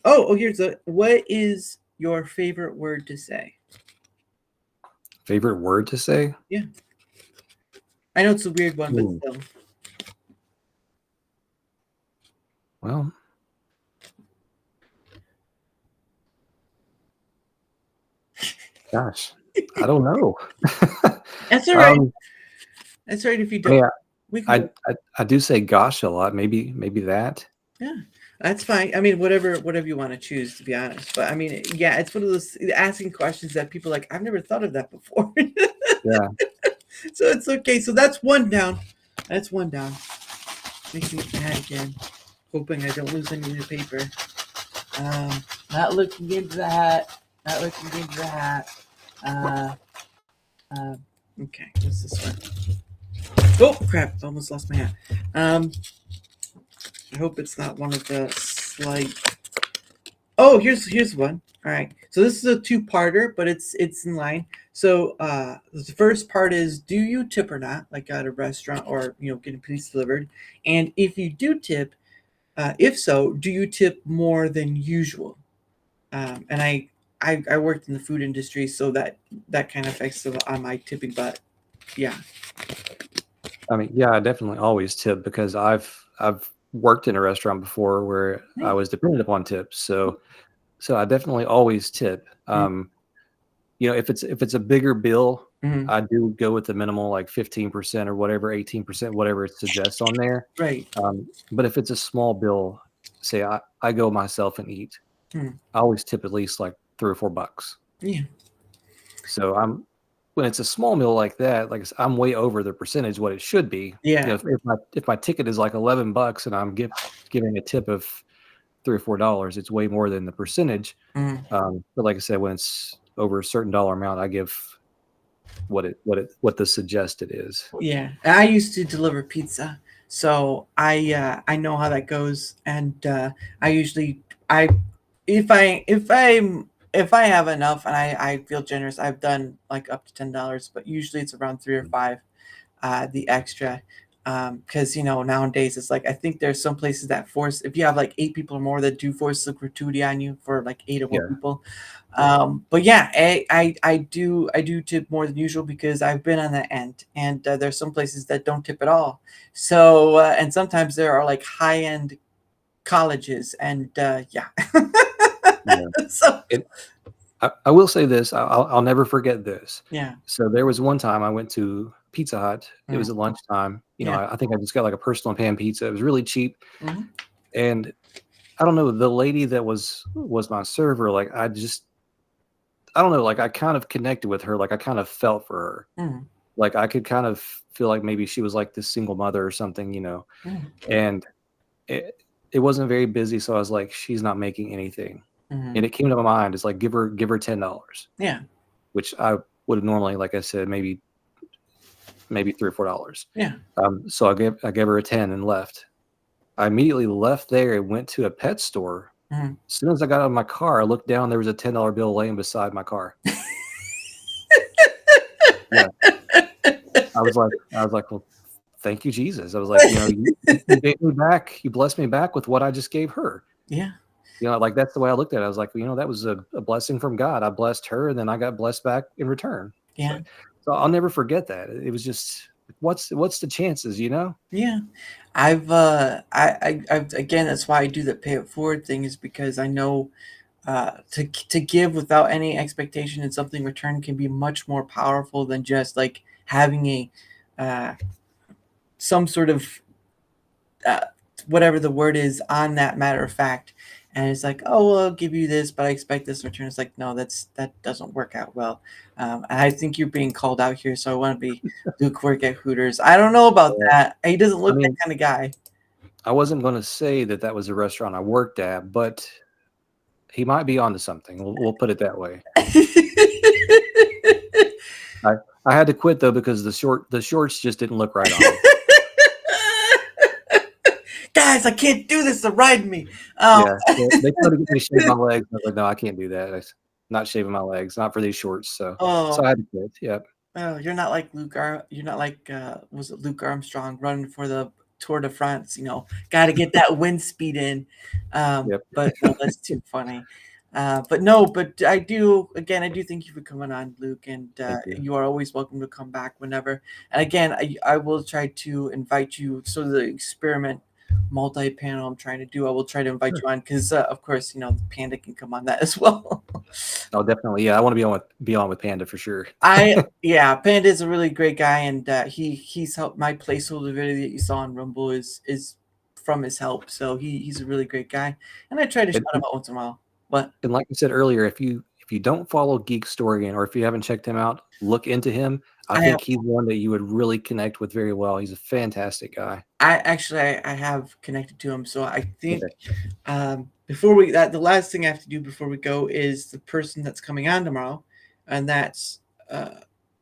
Here's what is your favorite word to say? Favorite word to say? Yeah. I know it's a weird one, but still. Well, gosh, I don't know. That's all right. That's all right if you don't. Yeah, I do say gosh a lot. Maybe that. Yeah, that's fine. I mean, whatever you want to choose, to be honest. But I mean, yeah, it's one of those asking questions that people are like, I've never thought of that before. Yeah. So it's okay. So that's one down. That's one down. Makes me mad again. Hoping I don't lose any of the paper. Not looking into the hat. Not looking into the hat. Uh, uh, okay, what's this one? Oh crap! Almost lost my hat. I hope it's not one of the slight. Oh, here's one. All right. So this is a two-parter, but it's in line. So the first part is, do you tip or not, like at a restaurant or getting pizza delivered? And if you do tip, if so, do you tip more than usual? And I worked in the food industry, so that kind of affects on my tipping. But yeah, I mean, yeah, I definitely always tip because I've worked in a restaurant before where I was dependent upon tips. So I definitely always tip. If it's a bigger bill, mm-hmm. I do go with the minimal, like 15% or whatever, 18%, whatever it suggests on there. Right. But if it's a small bill, say I go myself and eat, I always tip at least like $3 or $4. Yeah. So when it's a small meal like that, like I'm way over the percentage what it should be. Yeah. If my ticket is like $11 and I'm giving a tip of $3 or $4, it's way more than the percentage. But like I said, when it's over a certain dollar amount, I give what the suggested is. Yeah, I used to deliver pizza, so I know how that goes, and I usually I if I have enough and I feel generous, I've done like up to $10, but usually it's around 3 or 5, the extra, because nowadays it's like I think there's some places that force, if you have like 8 people or more, that do force the gratuity on you for like 8 or more Yeah. people. But yeah, I do tip more than usual because I've been on that end, and there's some places that don't tip at all. So and sometimes there are like high end colleges, and yeah. Yeah. So I will say this. I'll never forget this. yeah. So there was one time I went to Pizza Hut. It was at lunchtime. Yeah. I think I just got like a personal pan pizza. It was really cheap. Mhm. And I don't know, the lady that was my server, like I don't know, like I kind of connected with her. Like I kind of felt for her. Mhm. Like I could kind of feel like maybe she was like this single mother or something, Mhm. and it wasn't very busy. So I was like, she's not making anything. Mhm. And it came to my mind, it's like, give her $10, Yeah. which I would have normally, like I said, maybe $3 or $4. Yeah. So I gave her a 10 and left. I immediately left there and went to a pet store. Mhm. As soon as I got out of my car, I looked down, there was a $10 bill laying beside my car. Yeah. I was like, well, thank you, Jesus. I was like, you gave me back, you blessed me back with what I just gave her. Yeah. Like that's the way I looked at it. I was like, that was a blessing from God. I blessed her, and then I got blessed back in return. Yeah. So I'll never forget that. It was just, what's the chances, Yeah, I've again. That's why I do the pay it forward thing, is because I know to give without any expectation and something returned can be much more powerful than just like having a some sort of uh, whatever the word is on that matter of fact. And it's like, oh well, I'll give you this, but I expect this in return. It's like, no, that doesn't work out well. And I think you're being called out here, so I want to be Luke work at Hooters. I don't know about that. He doesn't look that kind of guy. I wasn't going to say that was a restaurant I worked at, but he might be onto something. We'll put it that way. I had to quit though because the shorts just didn't look right on me. Guys, I can't do this. They're riding me. Yeah, they tried to get me to shave my legs. I was like, no, I can't do that. I'm not shaving my legs, not for these shorts. So I had to quit. Yeah. Oh, you're not like Luke. You're not like was it Luke Armstrong running for the Tour de France? Got to get that wind speed in. Yep. But no, that's too funny. But I do thank you for coming on, Luke, and you are always welcome to come back whenever. And again, I will try to invite you. So the experiment multi-panel I'm trying to do, I will try to invite you on because of course the Panda can come on that as well. Oh, definitely. Yeah, I want to be on with Panda for sure. Panda is a really great guy, and he's helped. My placeholder video that you saw on Rumble is from his help. So he's a really great guy, and I try to shout him out once in a while. But and like I said earlier, if you don't follow Geek Storian, or if you haven't checked him out, look into him. I think he's one that you would really connect with very well. He's a fantastic guy. I have connected to him, so I think before the last thing I have to do before we go is the person that's coming on tomorrow, and that's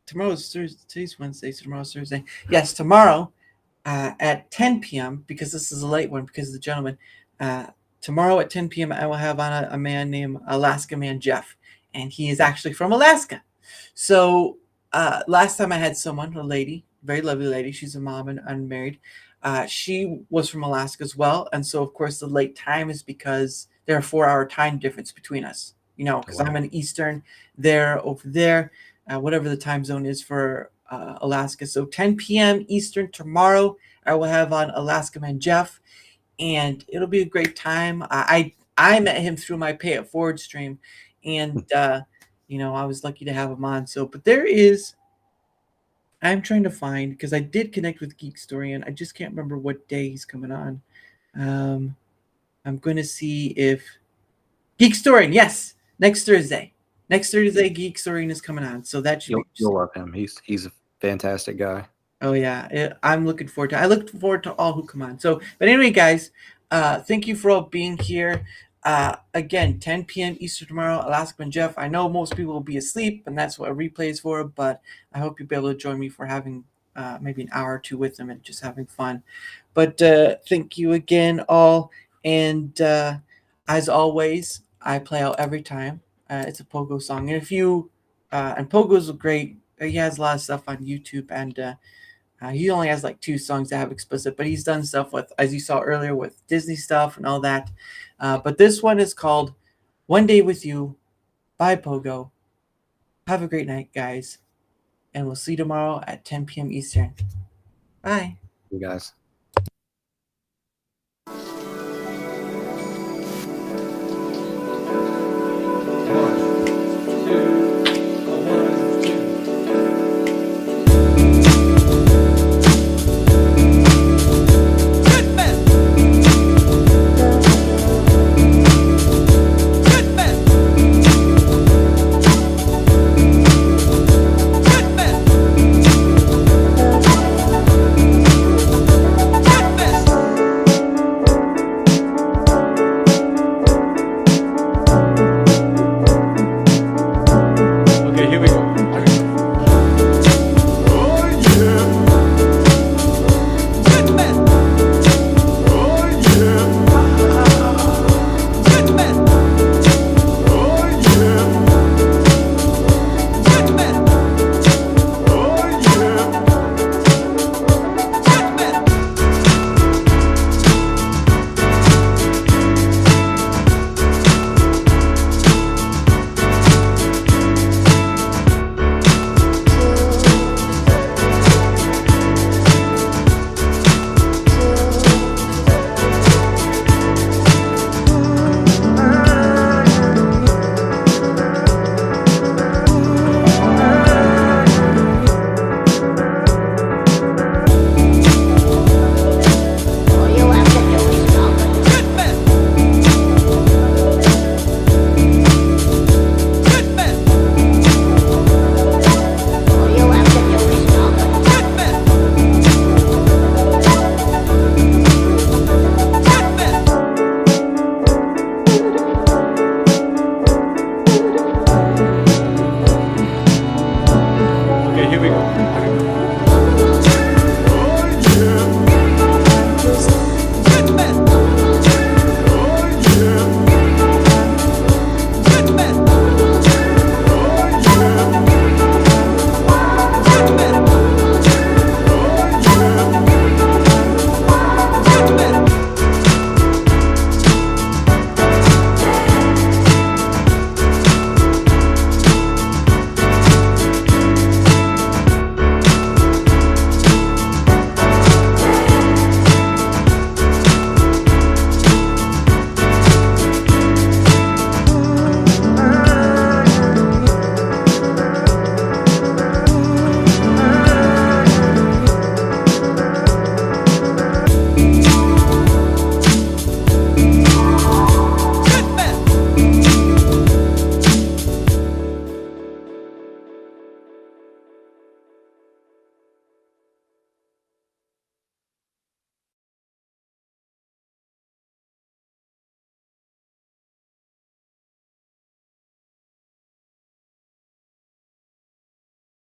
tomorrow's Thursday. Today's Wednesday, so tomorrow's Thursday. Yes, tomorrow at 10 p.m. because this is a late one because of the gentleman. Tomorrow at 10 p.m. I will have on a man named Alaska Man Jeff, and he is actually from Alaska. So last time I had someone, a lady, very lovely lady. She's a mom and unmarried. She was from Alaska as well, and so of course the late time is because there are 4-hour time difference between us. You know, because I'm in Eastern, they're over there, whatever the time zone is for Alaska. So 10 p.m. Eastern tomorrow, I will have on Alaska Man Jeff, and it'll be a great time. I met him through my Pay It Forward stream, and you know, I was lucky to have him on. So, but I'm trying to find, because I did connect with Geek Storian. I just can't remember what day he's coming on. I'm going to see if Geek Storian, yes, next Thursday. Next Thursday, Geek Storian is coming on. So that should you'll love him. He's a fantastic guy. Oh yeah, I'm looking forward to. I look forward to all who come on. So, but anyway, guys, thank you for all being here. Again, 10 p.m. Eastern tomorrow, Alaska and Jeff. I know most people will be asleep, and that's what a replay is for. But I hope you'll be able to join me for having maybe an hour or two with them and just having fun. But thank you again, all. And as always, I play out every time. It's a Pogo song, and if you and Pogo's great. He has a lot of stuff on YouTube, and he only has like 2 songs that have explicit, but he's done stuff with, as you saw earlier, with Disney stuff and all that. But this one is called One Day With You by Pogo. Have a great night, guys. And we'll see you tomorrow at 10 p.m. Eastern. Bye. You guys.